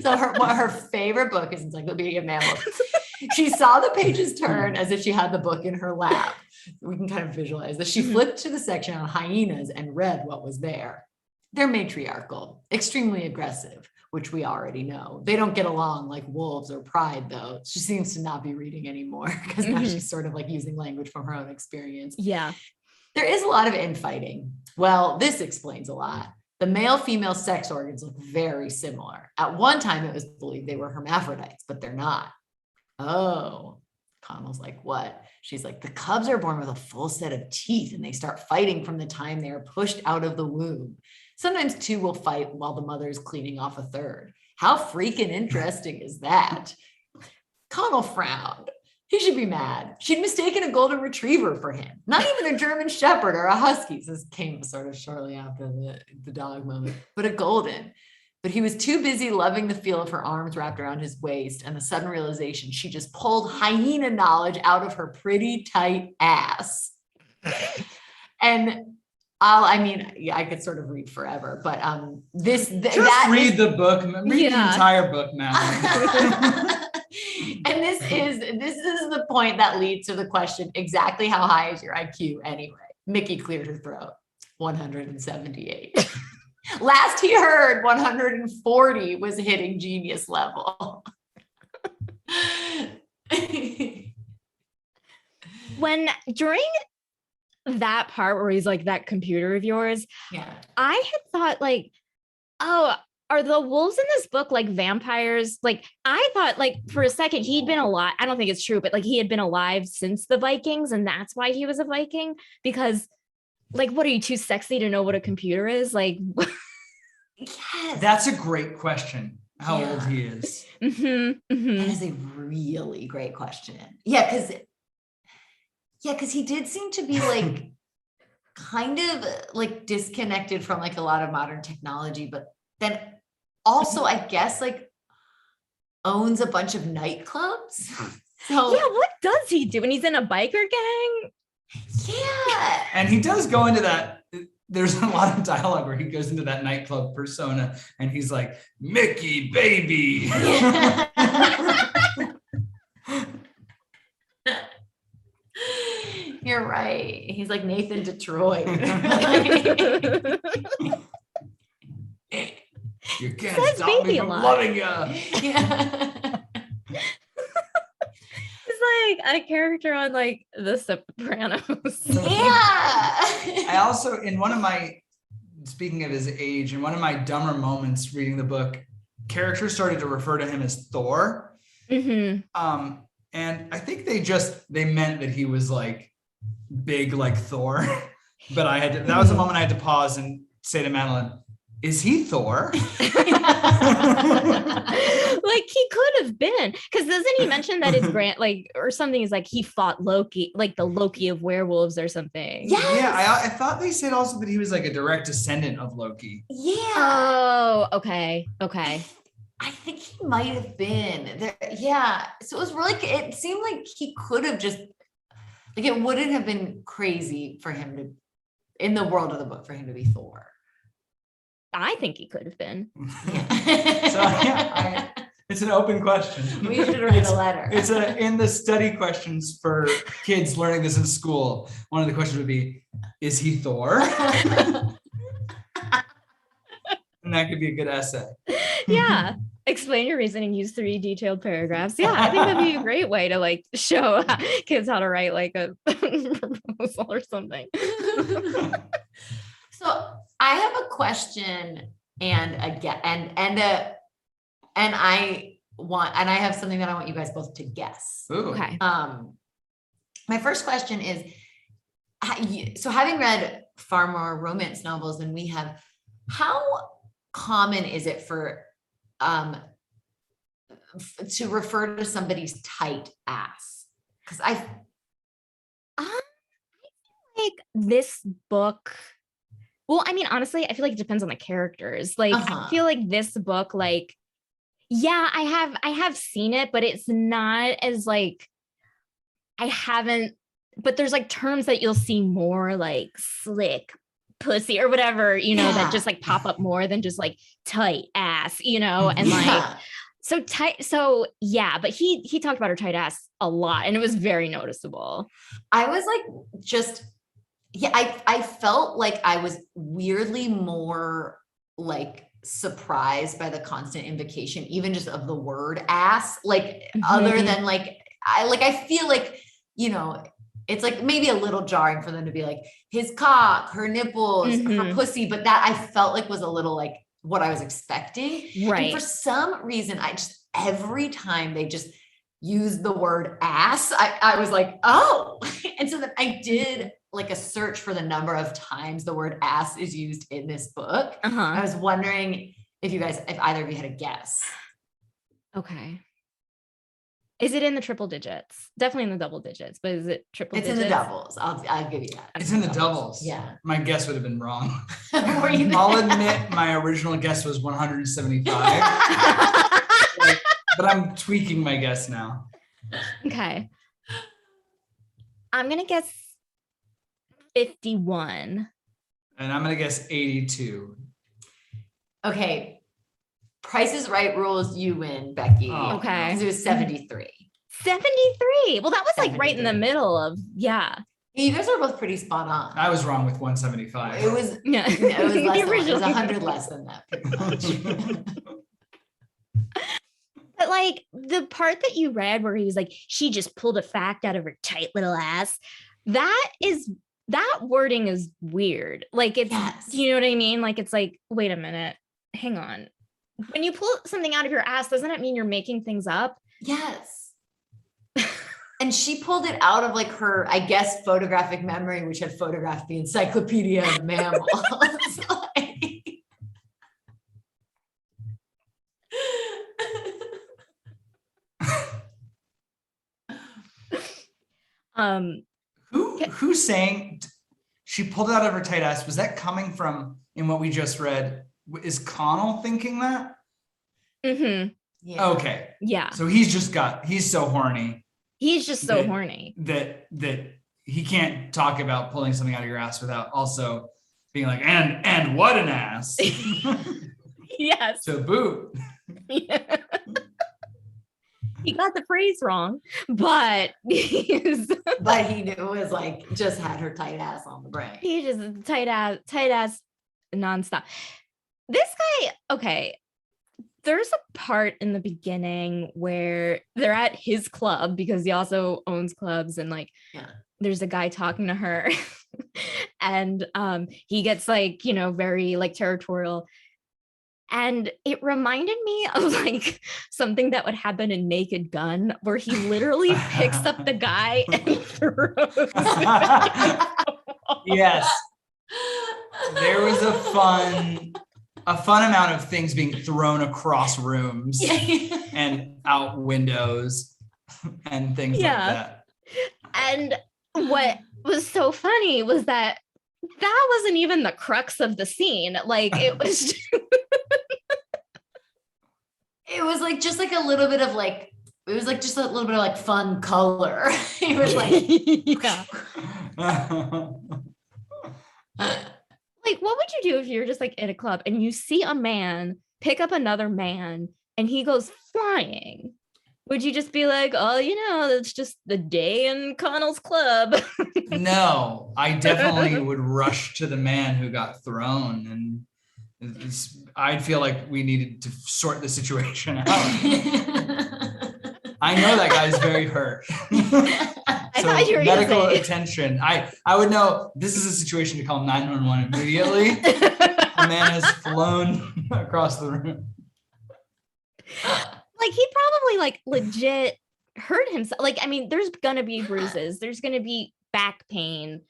So her favorite book is Encyclopedia of Mammals. She saw the pages turn as if she had the book in her lap. We can kind of visualize that. She flipped to the section on hyenas and read what was there. They're matriarchal, extremely aggressive, which we already know. They don't get along like wolves or pride, though. She seems to not be reading anymore because now she's sort of like using language from her own experience. Yeah. There is a lot of infighting. Well, this explains a lot. The male-female sex organs look very similar. At one time, it was believed they were hermaphrodites, but they're not. Oh, Connell's like, what? She's like, the cubs are born with a full set of teeth and they start fighting from the time they are pushed out of the womb. Sometimes two will fight while the mother is cleaning off a third. How freaking interesting is that? Connell frowned. He should be mad. She'd mistaken a golden retriever for him. Not even a German shepherd or a husky. This came sort of shortly after the dog moment, but a golden. But he was too busy loving the feel of her arms wrapped around his waist and the sudden realization she just pulled hyena knowledge out of her pretty tight ass. And I could sort of read forever, but read the book, read the entire book now. And this is the point that leads to the question, exactly how high is your IQ anyway? Mickey cleared her throat. 178. Last he heard, 140 was hitting genius level. During that part where he's like, that computer of yours, I had thought like, oh, are the wolves in this book like vampires? Like, I thought like for a second he'd been alive. I don't think it's true, but like he had been alive since the Vikings and that's why he was a Viking. Because like, what are you, too sexy to know what a computer is? Like, yes. That's a great question. How old he is. That is a really great question. Yeah, because he did seem to be like kind of like disconnected from like a lot of modern technology, but then also I guess like owns a bunch of nightclubs. So yeah, what does he do when he's in a biker gang? Yeah. And he does go into there's a lot of dialogue where he goes into that nightclub persona and he's like, Mickey, baby. You're right. He's like Nathan Detroit. You can't Says stop me baby a from lot. loving you. Yeah. It's like a character on like The Sopranos. Yeah. I also, speaking of his age, in one of my dumber moments reading the book, characters started to refer to him as Thor. Mm-hmm. And I think they meant that he was like big like Thor. But that was a moment I had to pause and say to Madeline, is he Thor? Like he could have been, because doesn't he mention that his or something is like he fought Loki, like the Loki of werewolves or something? Yes. Yeah, I thought they said also that he was like a direct descendant of Loki. Yeah. Oh, okay. I think he might have been there. Yeah. So it was really, it seemed like he could have just, like, it wouldn't have been crazy for him to, in the world of the book, for him to be Thor. I think he could have been. Yeah. It's an open question. We should write a letter. It's in the study questions for kids learning this in school. One of the questions would be, is he Thor? And that could be a good essay. Yeah. Explain your reasoning, use 3 detailed paragraphs. Yeah, I think that'd be a great way to like show kids how to write like a proposal or something. So I have a question and I have something that I want you guys both to guess. Ooh. Okay. My first question is, so having read far more romance novels than we have, how common is it for to refer to somebody's tight ass? Because I like this book. Well, I mean, honestly, I feel like it depends on the characters. Like, I feel like this book, like, yeah, I have seen it, but it's not as like, I haven't, but there's like terms that you'll see more, like slick pussy or whatever, that just like pop up more than just like tight ass, and like, so tight. So yeah, but he talked about her tight ass a lot and it was very noticeable. I was like, I felt like I was weirdly more like surprised by the constant invocation, even just of the word ass, like other than like, I feel like, it's like maybe a little jarring for them to be like his cock, her nipples, her pussy, but that I felt like was a little like what I was expecting. Right. And for some reason, every time they just used the word ass, I was like, oh, and so then I did like a search for the number of times the word ass is used in this book. I was wondering if either of you had a guess. Okay. Is it in the triple digits? Definitely in the double digits, but is it triple digits? It's in the doubles. I'll give you that. It's in the doubles. Yeah. My guess would have been wrong. Were you I'll admit my original guess was 175. But I'm tweaking my guess now. Okay. I'm going to guess 51. And I'm going to guess 82. Okay. Price is Right rules, you win, Becky. Oh, okay. Because it was 73. 73. Well, that was like right in the 73. middle of, yeah. You guys are both pretty spot on. I was wrong with 175. It was Yeah. it was less than, it was Originally. 100 less than that, pretty much. But like the part that you read where he was like, she just pulled a fact out of her tight little ass. That wording is weird. Like it's, Yes. you know what I mean? Like, it's like, wait a minute, hang on. When you pull something out of your ass, doesn't that mean you're making things up? Yes. And she pulled it out of like her, I guess, photographic memory, which had photographed the Encyclopedia of Mammals. Who's saying she pulled it out of her tight ass? Was that coming from in what we just read? Is Connell thinking that? Mm-hmm. Yeah. Okay. Yeah. So he's so horny. He's just so horny. That he can't talk about pulling something out of your ass without also being like, and what an ass. Yes. To boot. Yeah. He got the phrase wrong, but But he knew it was like just had her tight ass on the brain. he just tight ass nonstop. This guy, okay. There's a part in the beginning where they're at his club because he also owns clubs, and like there's a guy talking to her and he gets like, you know, very like territorial. And it reminded me of like something that would happen in Naked Gun, where he literally picks up the guy and throws him. Yes. There was a fun amount of things being thrown across rooms and out windows and things like that. And what was so funny was that wasn't even the crux of the scene. Like it was it was like just like a little bit of like, it was like just a little bit of like fun color. It was like, like, what would you do if you're just like in a club and you see a man pick up another man and he goes flying? Would you just be like, oh, you know, it's just the day in Connell's club? No, I definitely would rush to the man who got thrown, and I'd feel like we needed to sort the situation out. I know that guy's very hurt. I thought you were medical attention. I would know this is a situation to call 911 immediately. The man has flown across the room. Like he probably like legit hurt himself. Like, I mean, there's gonna be bruises. There's gonna be back pain.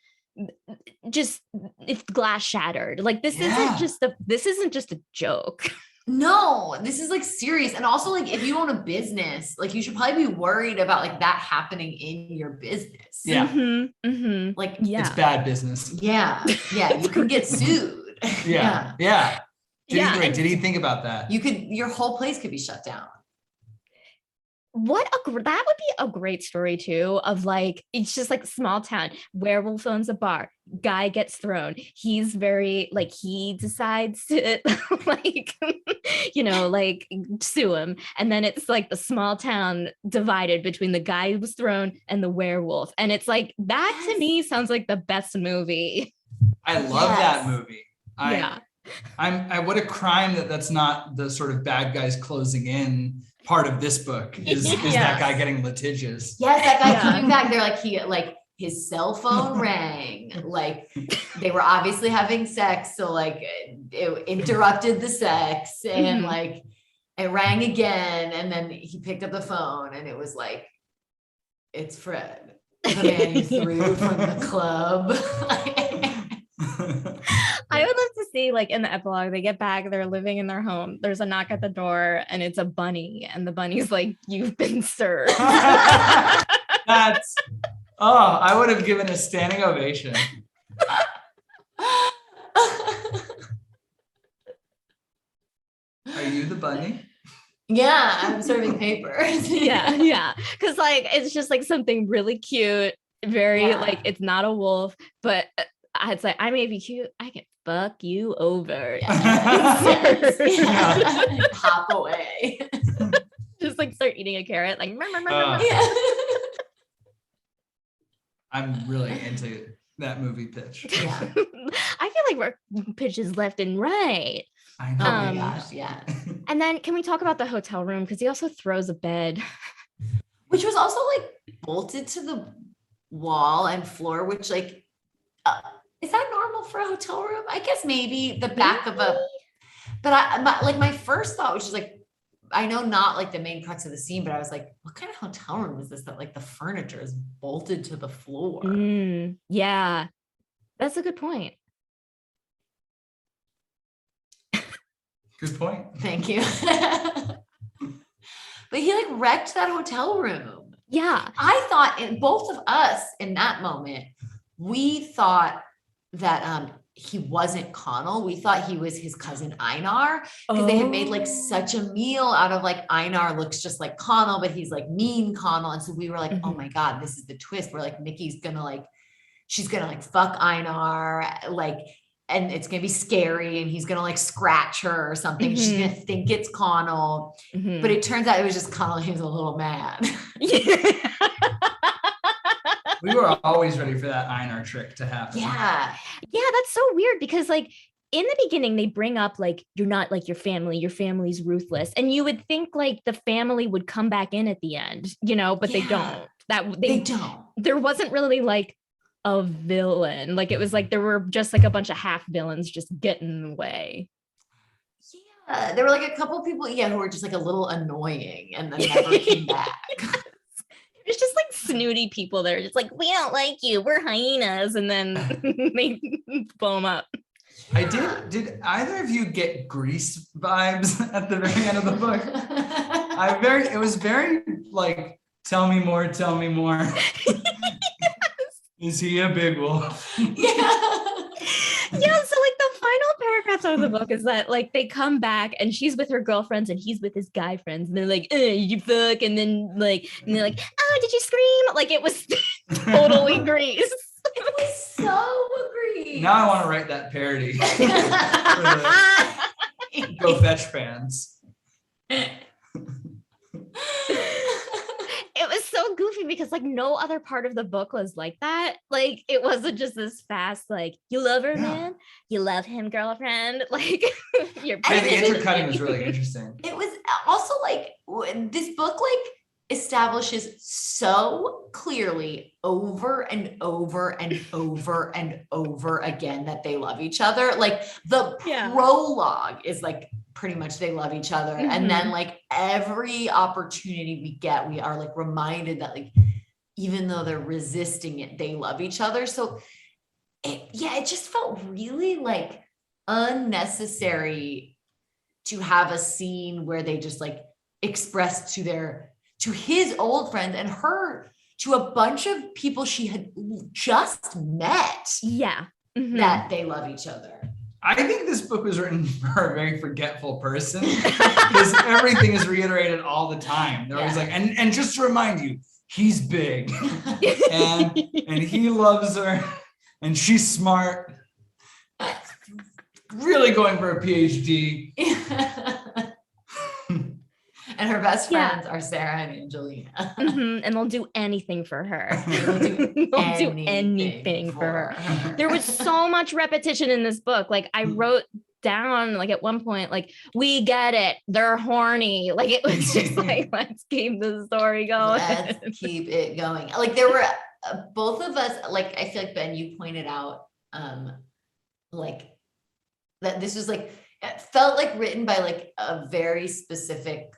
Just if glass shattered. Like this isn't just a joke. No, this is like serious. And also like if you own a business, like you should probably be worried about like that happening in your business. Yeah. Like it's bad business. Yeah. You could get sued. Yeah. Did he think about that? Your whole place could be shut down. That would be a great story too, of like, it's just like small town, werewolf owns a bar, guy gets thrown, he's very like, he decides to like, you know, like sue him, and then it's like the small town divided between the guy who was thrown and the werewolf, and it's like that to me sounds like the best movie. I love that movie. What a crime that's not the sort of bad guys closing in part of this book is that guy getting litigious. Yes, that guy coming back. They're like, his cell phone rang. Like they were obviously having sex. So like it interrupted the sex and like it rang again. And then he picked up the phone and it was like, it's Fred, the man you threw from the club. I would love to see like in the epilogue, they get back, they're living in their home. There's a knock at the door and it's a bunny. And the bunny's like, you've been served. I would have given a standing ovation. Are you the bunny? Yeah, I'm serving papers. yeah. Cause like, it's just like something really cute, very like, it's not a wolf, but I'd say I may be cute. I can fuck you over. Hop away. Just like start eating a carrot. Like, I'm really into that movie pitch. Yeah. I feel like we're pitches left and right. I know. Oh my gosh, yeah. And then can we talk about the hotel room? Because he also throws a bed. Which was also like bolted to the wall and floor, which like, is that normal for a hotel room? I guess maybe the back of a, but my first thought was just like, I know not like the main crux of the scene, but I was like, what kind of hotel room is this that like the furniture is bolted to the floor? Yeah, that's a good point. Good point. Thank you. But he like wrecked that hotel room. Yeah. I thought both of us in that moment, we thought that he wasn't Connell. We thought he was his cousin Einar because they had made like such a meal out of like Einar looks just like Connell, but he's like mean Connell. And so we were like, oh my God, this is the twist where like Nikki's gonna like, she's gonna like fuck Einar. Like, and it's gonna be scary, and he's gonna like scratch her or something. She's gonna think it's Connell, but it turns out it was just Connell. He was a little mad. We were always ready for that Einar trick to happen. Yeah. Yeah, that's so weird because like in the beginning they bring up like you're not like your family's ruthless, and you would think like the family would come back in at the end, you know, but they don't. They don't. There wasn't really like a villain. Like it was like there were just like a bunch of half villains just getting in the way. Yeah, there were like a couple people, who were just like a little annoying and then never came back. It's just like snooty people that are just like, we don't like you, we're hyenas, and then they blow them up. I did either of you get Grease vibes at the very end of the book? It was very like, tell me more. Is he a big wolf? Yeah, so like the final paragraphs of the book is that like they come back and she's with her girlfriends and he's with his guy friends, and they're like, you fuck, and then like, and they're like, oh, did you scream? Like it was totally Grease. It was so Grease. Now I want to write that parody. Go Fetch fans. It was so goofy because like no other part of the book was like that. Like it wasn't just this fast, like, you love her, man, you love him, girlfriend. Like the intercutting was really interesting. It was also like this book like establishes so clearly over and over and over and over again that they love each other. Like the prologue is like pretty much they love each other. And then like every opportunity we get, we are like reminded that like, even though they're resisting it, they love each other. So it just felt really like unnecessary to have a scene where they just like express to his old friend and her to a bunch of people she had just met. Yeah. That they love each other. I think this book was written for a very forgetful person because everything is reiterated all the time. They're always like, and just to remind you, he's big and he loves her and she's smart, really going for a PhD. And her best friends are Sarah and Angelina. And they'll do anything for her. They'll do anything for her. There was so much repetition in this book. Like I wrote down, like at one point, like, we get it, they're horny. Like it was just like, let's keep the story going. Let's keep it going. Like there were both of us, like I feel like Ben, you pointed out like that this was like, it felt like written by like a very specific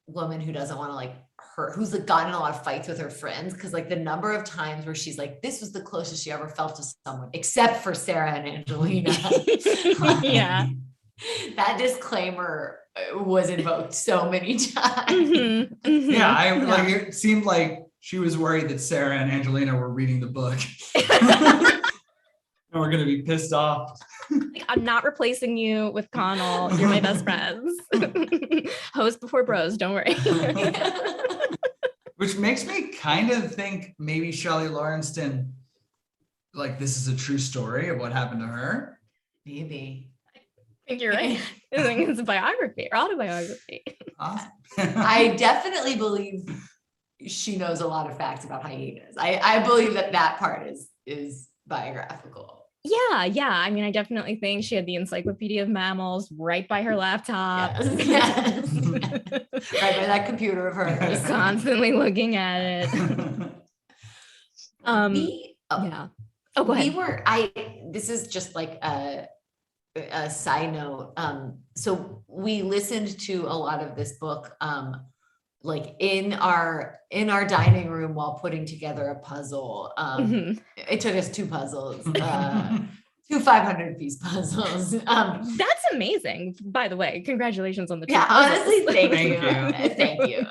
woman who doesn't want to like hurt, who's like gotten in a lot of fights with her friends, because like the number of times where she's like, this was the closest she ever felt to someone except for Sarah and Angelina. Yeah, that disclaimer was invoked so many times. Yeah, like it seemed like she was worried that Sarah and Angelina were reading the book and we're gonna be pissed off. Like, I'm not replacing you with Connell. You're my best friends. Host before bros, don't worry. Which makes me kind of think maybe Shelley Lawrenston, like this is a true story of what happened to her. Maybe. I think you're right. I think it's a biography or autobiography. Awesome. I definitely believe she knows a lot of facts about hyenas. I believe that part is biographical. Yeah. I mean, I definitely think she had the Encyclopedia of Mammals right by her laptop. Yes. Right by that computer of hers. Constantly looking at it. Yeah. Oh, go ahead. This is just like a side note. So we listened to a lot of this book, like in our dining room while putting together a puzzle. It took us 2 puzzles, 2 500-piece puzzles. That's amazing, by the way. Congratulations on the 2 yeah, puzzles. honestly, thank you.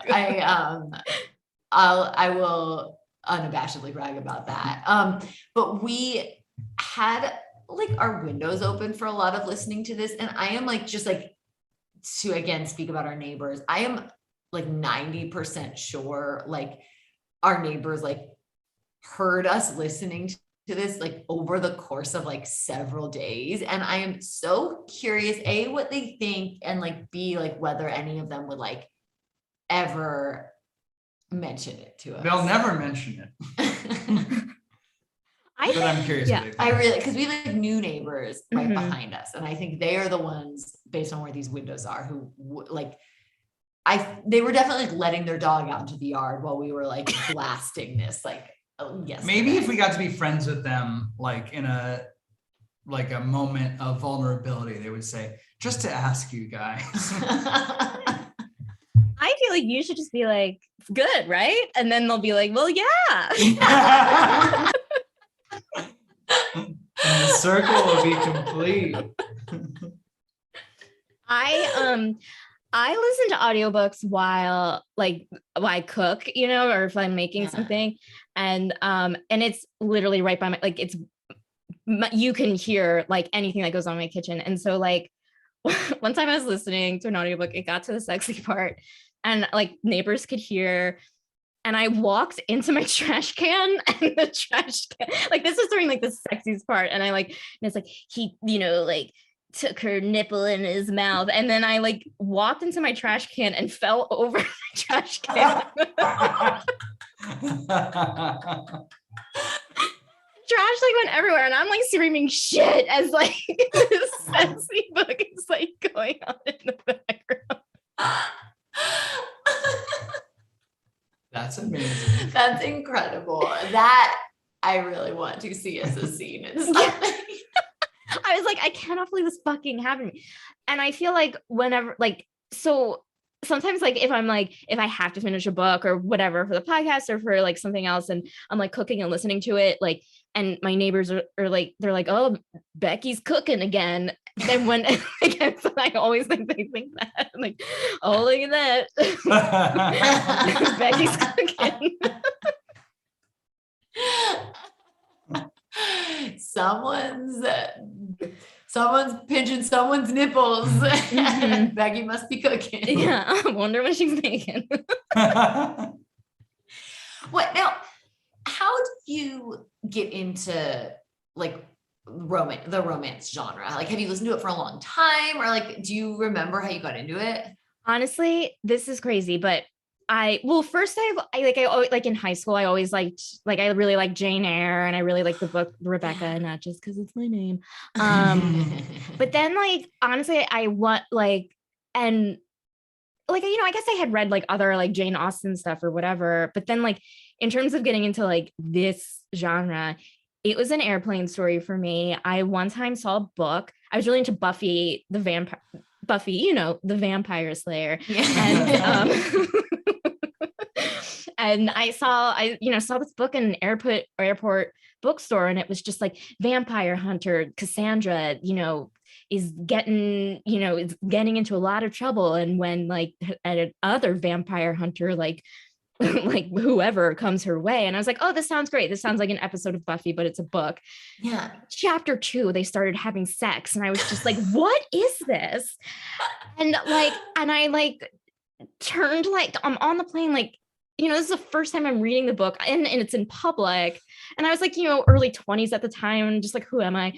I will unabashedly brag about that. But we had like our windows open for a lot of listening to this, and I am like, just like, to again speak about our neighbors, I am like 90% sure like our neighbors like heard us listening to this like over the course of like several days. And I am so curious, A, what they think, and like B, like whether any of them would like ever mention it to us. They'll never mention it. But I'm curious what they think. I really, because we have like new neighbors right behind us. And I think they are the ones, based on where these windows are, who like, they were definitely like letting their dog out into the yard while we were like blasting this, like, yes. Maybe if we got to be friends with them, like in a moment of vulnerability, they would say, just to ask you guys. I feel like you should just be like, good, right? And then they'll be like, well, yeah. And the circle will be complete. I listen to audiobooks while I cook, you know, or if I'm making something, and it's literally right by my, like, you can hear like anything that goes on in my kitchen. And so like one time I was listening to an audiobook, it got to the sexy part, and like neighbors could hear. And I walked into my trash can, and the trash can, like, this is during like the sexiest part. And and it's like, he, you know, like took her nipple in his mouth. And then I like walked into my trash can and fell over the trash can. Trash like went everywhere. And I'm like screaming shit as like this sexy book is like going on in the background. That's amazing. That's incredible. That I really want to see as a scene in something. I was like, I cannot believe this fucking happened to me. And I feel like whenever, like, so sometimes like if I have to finish a book or whatever for the podcast or for like something else, and I'm like cooking and listening to it, like, and my neighbors are like, they're like, oh, Becky's cooking again. And when so I always think they think that, I'm like, oh, look at that. Becky's cooking. Someone's pinching someone's nipples. Becky must be cooking. Yeah, I wonder what she's making. What now? How did you get into like the romance genre? Like, have you listened to it for a long time, or like, do you remember how you got into it? Honestly, this is crazy, but first I always, like in high school, I always liked, like, I really liked Jane Eyre, and I really liked the book Rebecca, not just because it's my name. But then like, honestly, I want like, and like, you know, I guess I had read like other like Jane Austen stuff or whatever, but then like in terms of getting into like this genre, it was an airplane story for me. I one time saw a book. I was really into Buffy, you know, the vampire slayer. Yeah. And I saw this book in an airport bookstore, and it was just like vampire hunter Cassandra, you know, is getting into a lot of trouble. And when like another vampire hunter, like whoever comes her way. And I was like, oh, this sounds great. This sounds like an episode of Buffy, but it's a book. Yeah. Chapter 2, they started having sex. And I was just like, what is this? And I like turned, like, I'm on the plane, like, you know, this is the first time I'm reading the book, and it's in public. And I was like, you know, early 20s at the time, and just like, who am I?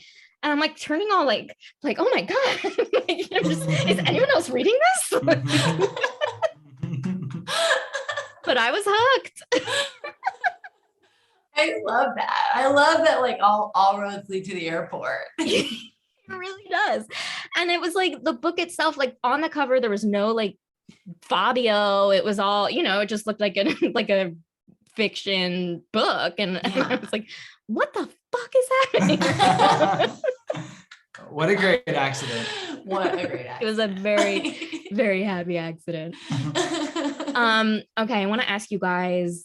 And I'm like turning all like, oh my God, like, is anyone else reading this? But I was hooked. I love that. I love that, like, all roads lead to the airport. It really does. And it was like the book itself, like on the cover, there was no like Fabio. It was all, you know, it just looked like a fiction book. And I was like, what the fuck is happening? What a great accident. What a great accident. It was a very, very happy accident. Okay, I want to ask you guys,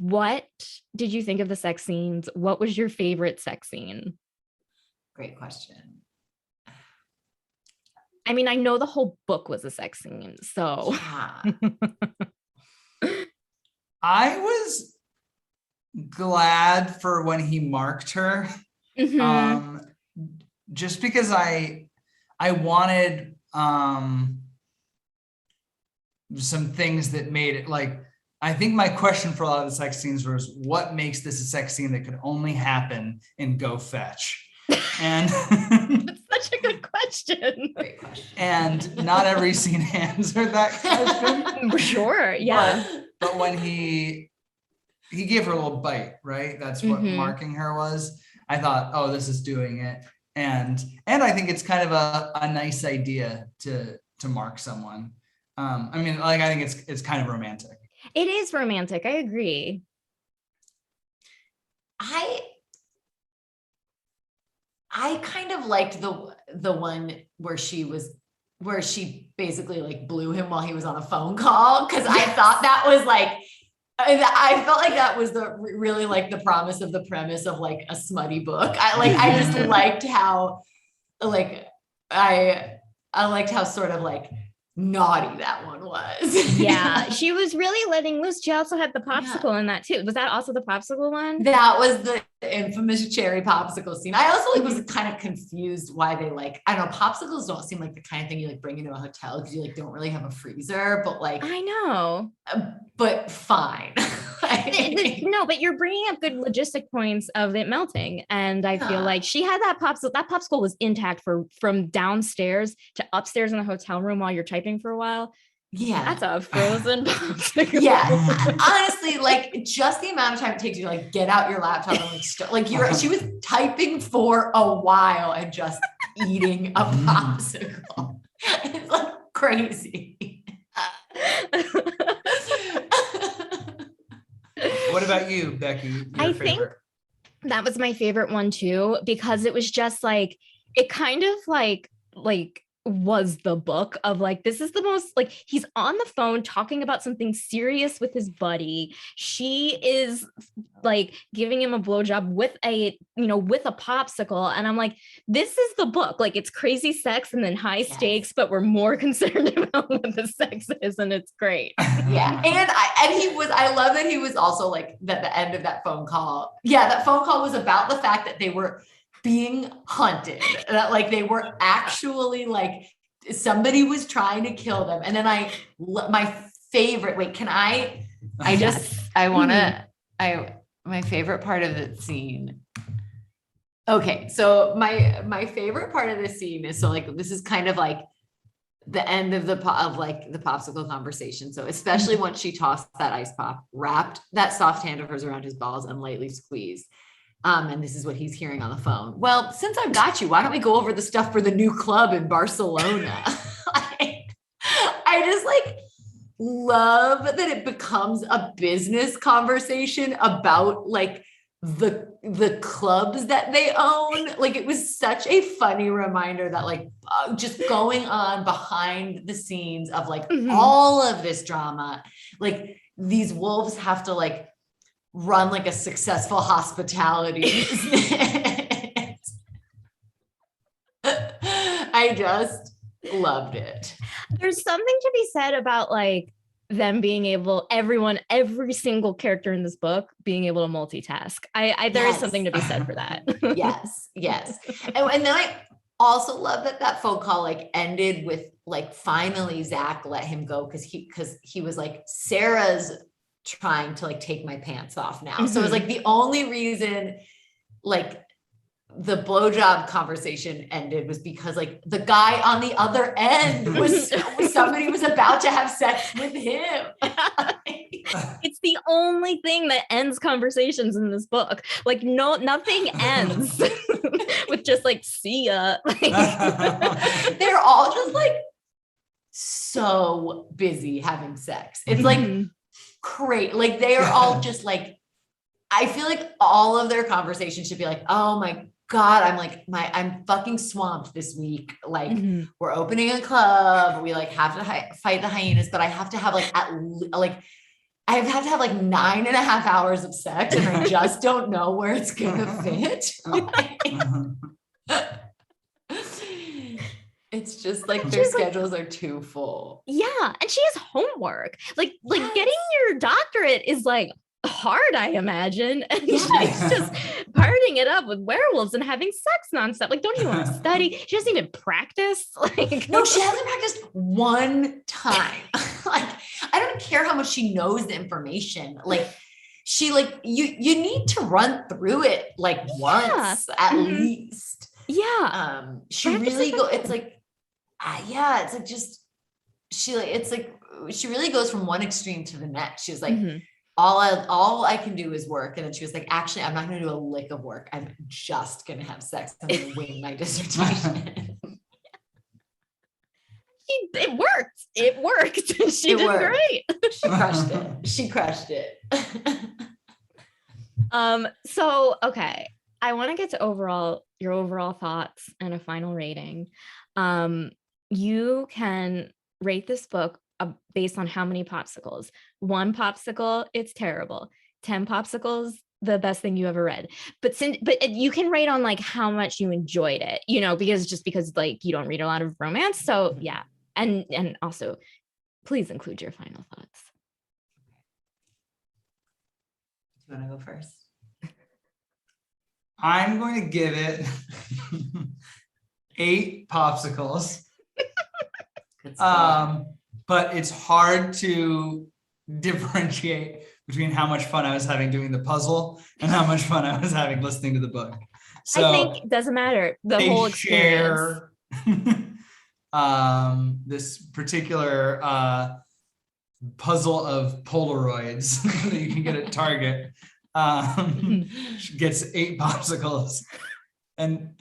what did you think of the sex scenes? What was your favorite sex scene? Great question. I mean, I know the whole book was a sex scene, so. Yeah. I was glad for when he marked her. Mm-hmm. Just because I wanted some things that made it, like, I think my question for a lot of the sex scenes was, what makes this a sex scene that could only happen in Go Fetch? And That's such a good question. Great question. And not every scene answered that question. Sure, yeah. But when he gave her a little bite, right? That's what marking her was. I thought, oh, this is doing it. And I think it's kind of a nice idea to mark someone. I mean, like, I think it's kind of romantic. It is romantic. I agree. I kind of liked the one where she basically like blew him while he was on a phone call, because I thought that was like, I felt like that was really like the promise of the premise of like a smutty book. I just liked how like I liked how sort of like naughty that one was. Yeah, she was really letting loose. She also had the popsicle in that too. Was that also the popsicle one? That was the infamous cherry popsicle scene. I also like was kind of confused why they like, I don't know, popsicles don't seem like the kind of thing you like bring into a hotel because you like don't really have a freezer, but like I know. But fine. No, but you're bringing up good logistic points of it melting. And I feel like she had that popsicle. That popsicle was intact from downstairs to upstairs in the hotel room while you're typing for a while. Yeah. That's a frozen popsicle. Yeah. Honestly, like just the amount of time it takes you to like get out your laptop and like she was typing for a while and just eating a popsicle. It's like crazy. What about you, Becky? I think that was my favorite one too, because it was just like, it kind of like was the book of like, this is the most like, he's on the phone talking about something serious with his buddy. She is like giving him a blowjob with a popsicle. And I'm like, this is the book. Like, it's crazy sex and then high stakes, but we're more concerned about what the sex is. And it's great. Yeah. And I love that he was also like at the end of that phone call. Yeah. That phone call was about the fact that they were being hunted, that like they were actually like somebody was trying to kill them. And then my favorite part of the scene. Okay. So my favorite part of this scene is, so like, this is kind of like the end of the popsicle conversation. So especially once she tossed that ice pop, wrapped that soft hand of hers around his balls and lightly squeezed. And this is what he's hearing on the phone. Well, since I've got you, why don't we go over the stuff for the new club in Barcelona? I just like love that it becomes a business conversation about like the clubs that they own. Like, it was such a funny reminder that like just going on behind the scenes of like all of this drama, like these wolves have to like run like a successful hospitality business. I just loved it. There's something to be said about like them being able, every single character in this book being able to multitask. There is something to be said for that. Yes. And then I also love that phone call like ended with like, finally Zach let him go because he was like, Sarah's trying to like take my pants off now. So it was like the only reason like the blowjob conversation ended was because like the guy on the other end was somebody was about to have sex with him. It's the only thing that ends conversations in this book. Like nothing ends with just like, see ya. They're all just like so busy having sex. It's like great. Like they are all just like, I feel like all of their conversations should be like, oh my God, I'm fucking swamped this week. Like we're opening a club. We like have to fight the hyenas, but I have to have like, I have to have like 9.5 hours of sex and I just don't know where it's going to fit. It's just like their schedules are too full. Yeah. And she has homework. Like getting your doctorate is like hard, I imagine. And she's just part hitting it up with werewolves and having sex nonstop. Like, don't you want to study? She doesn't even practice. Like, no, she hasn't practiced one time. Like, I don't care how much she knows the information. Like, she like, you need to run through it like once at least. Yeah. She really it's like, it's like just, she like, it's like, she really goes from one extreme to the next. She was like, all I can do is work. And then she was like, actually, I'm not going to do a lick of work. I'm just going to have sex. I'm going to win my dissertation. It worked. It worked. She did great. She crushed it. So, okay. I want to get to your overall thoughts and a final rating. You can rate this book based on how many popsicles. 1 popsicle, it's terrible. 10 popsicles, the best thing you ever read. But you can rate on like how much you enjoyed it, you know, because like you don't read a lot of romance. So yeah. And also please include your final thoughts. Do you want to go first? I'm going to give it 8 popsicles. But it's hard to differentiate between how much fun I was having doing the puzzle and how much fun I was having listening to the book. So I think it doesn't matter. The whole experience. This particular puzzle of Polaroids that you can get at Target gets 8 popsicles. And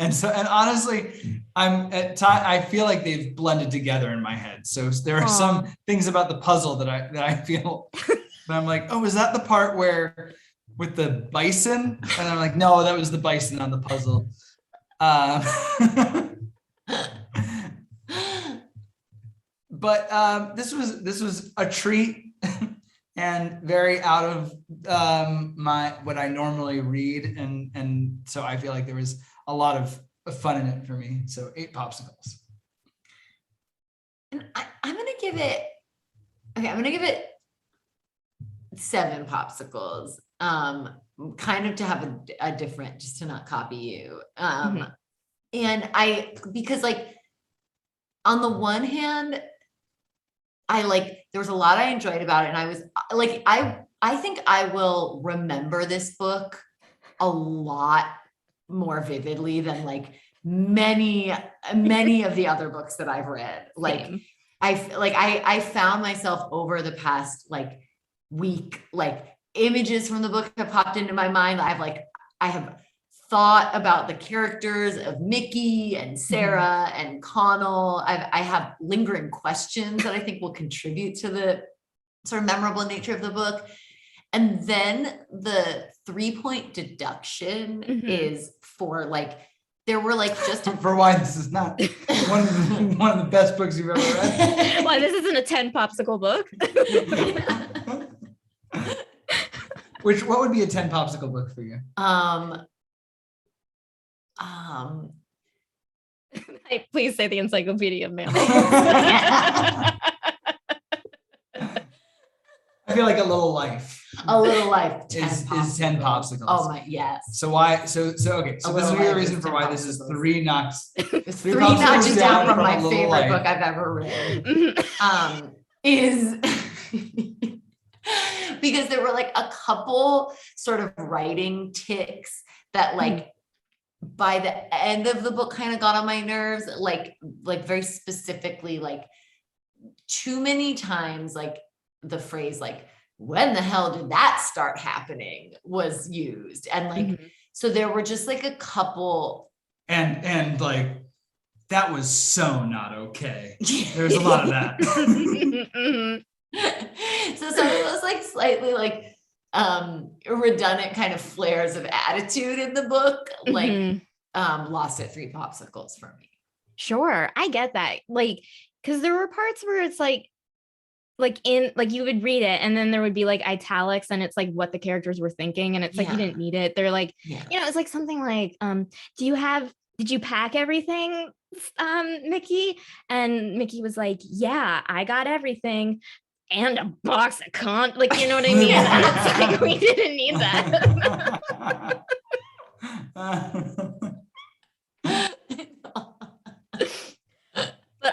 honestly, I feel like they've blended together in my head. So there are some things about the puzzle that I feel that I'm like, oh, is that the part where with the bison? And I'm like, no, that was the bison on the puzzle. But this was a treat and very out of what I normally read, and so I feel like there was a lot of fun in it for me. So 8 popsicles. And I'm gonna give it 7 popsicles. Kind of to have a different, just to not copy you. And because like on the one hand, there was a lot I enjoyed about it. And I was like, I think I will remember this book a lot more vividly than like many of the other books that I've read. Like, Same. I found myself over the past like week, like images from the book have popped into my mind. I have thought about the characters of Mickey and Sarah and Connell. I have lingering questions that I think will contribute to the sort of memorable nature of the book. And then the 3-point deduction is for like, there were like just for why this is not one of the best books you've ever read. Why this isn't a 10 popsicle book. What would be a 10 popsicle book for you? Please say the Encyclopedia of Mammals. I feel like a little life. A little life 10 is 10 popsicles. Oh my, yes. So why? So okay. So this is the reason for why this is 3 notches. 3 notches down from my favorite book I've ever read. Is because there were like a couple sort of writing ticks that like by the end of the book kind of got on my nerves, like very specifically, like too many times, like the phrase like, when the hell did that start happening was used. And like, so there were just like a couple. And like, that was so not okay. There's a lot of that. So some of those like slightly like redundant kind of flares of attitude in the book, like lost at 3 popsicles for me. Sure, I get that. Like, because there were parts where it's like in like you would read it and then there would be like italics and it's like what the characters were thinking and it's like you didn't need it. They're like, you know, it's like something like, did you pack everything, Mickey? And Mickey was like, yeah, I got everything. And a box of like, you know what I mean? And it's like, we didn't need that. But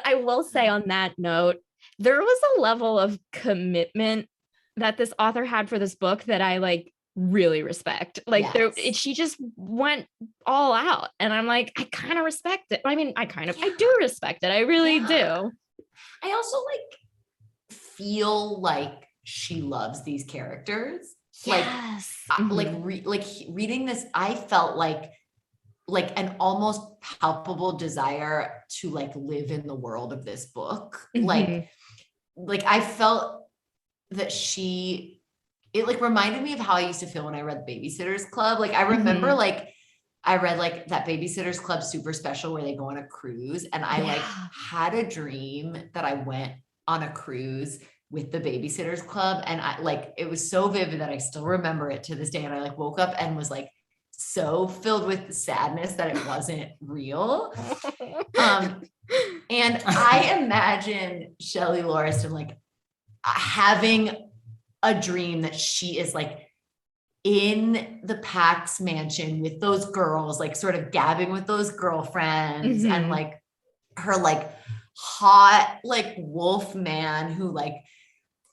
I will say on that note, there was a level of commitment that this author had for this book that I like really respect. Like she just went all out, and I'm like, I kind of respect it. I mean, I do respect it. I really do. I also like feel like she loves these characters. Yes. Reading this, I felt like an almost palpable desire to like live in the world of this book. Like I felt that it like reminded me of how I used to feel when I read Babysitter's Club. Like I remember like I read like that Babysitter's Club super special where they go on a cruise, and I like had a dream that I went on a cruise with the Babysitter's Club, and I like it was so vivid that I still remember it to this day. And I like woke up and was like so filled with sadness that it wasn't real. And I imagine Shelley Lauriston like having a dream that she is like in the Pax mansion with those girls, like sort of gabbing with those girlfriends, and like her like hot like wolf man who like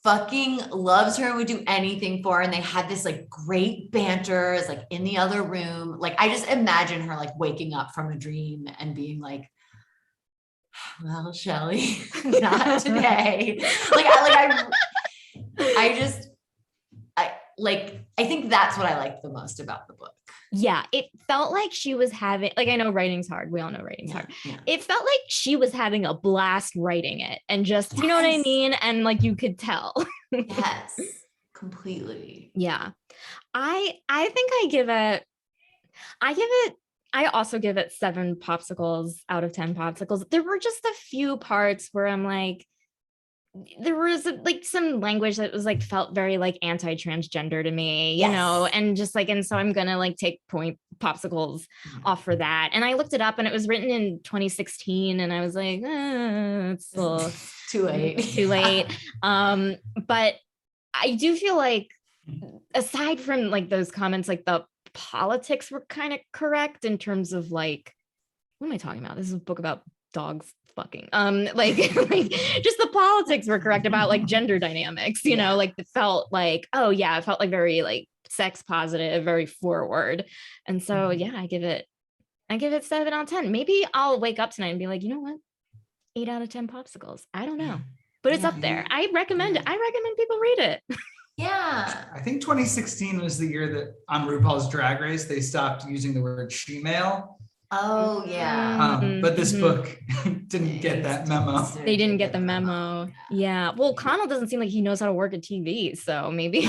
fucking loves her and would do anything for her. And they had this like great banter is like in the other room. Like I just imagine her like waking up from a dream and being like, well, Shelley, not today. I think that's what I liked the most about the book. Yeah, it felt like she was having, like, I know writing's hard. We all know writing's hard. Yeah. It felt like she was having a blast writing it, and just, you know what I mean? And like, you could tell. Yes, completely. Yeah. I think I also give it 7 popsicles out of 10 popsicles. There were just a few parts where I'm like, there was like some language that was like felt very like anti-transgender to me, you know, and just like, and so I'm gonna like take popsicles off for that. And I looked it up, and it was written in 2016, and I was like, it's a little too late. But I do feel like, aside from like those comments, like the politics were kind of correct in terms of like, what am I talking about? This is a book about dogs fucking. Like just the politics were correct about like gender dynamics, you know, like it felt like, oh yeah, it felt like very like sex positive, very forward. And so yeah, I give it 7 out of 10. Maybe I'll wake up tonight and be like, you know what? 8 out of 10 popsicles. I don't know. But it's up there. I recommend people read it. Yeah. I think 2016 was the year that on RuPaul's Drag Race, they stopped using the word she-male. Oh yeah. But this book didn't get that memo. They didn't get the memo. Yeah. Well, Connell doesn't seem like he knows how to work a TV, so maybe.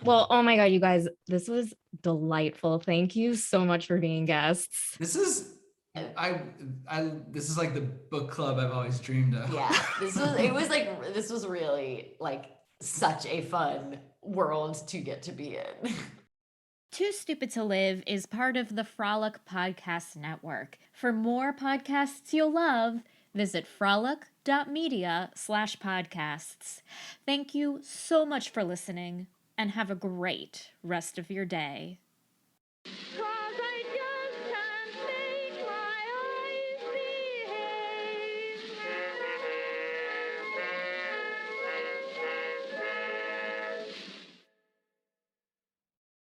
Well, oh my God, you guys, this was delightful. Thank you so much for being guests. This is like the book club I've always dreamed of. Yeah, this was really like such a fun world to get to be in. Too Stupid to Live is part of the Frolic Podcast Network. For more podcasts you'll love, visit frolic.media/podcasts. Thank you so much for listening, and have a great rest of your day.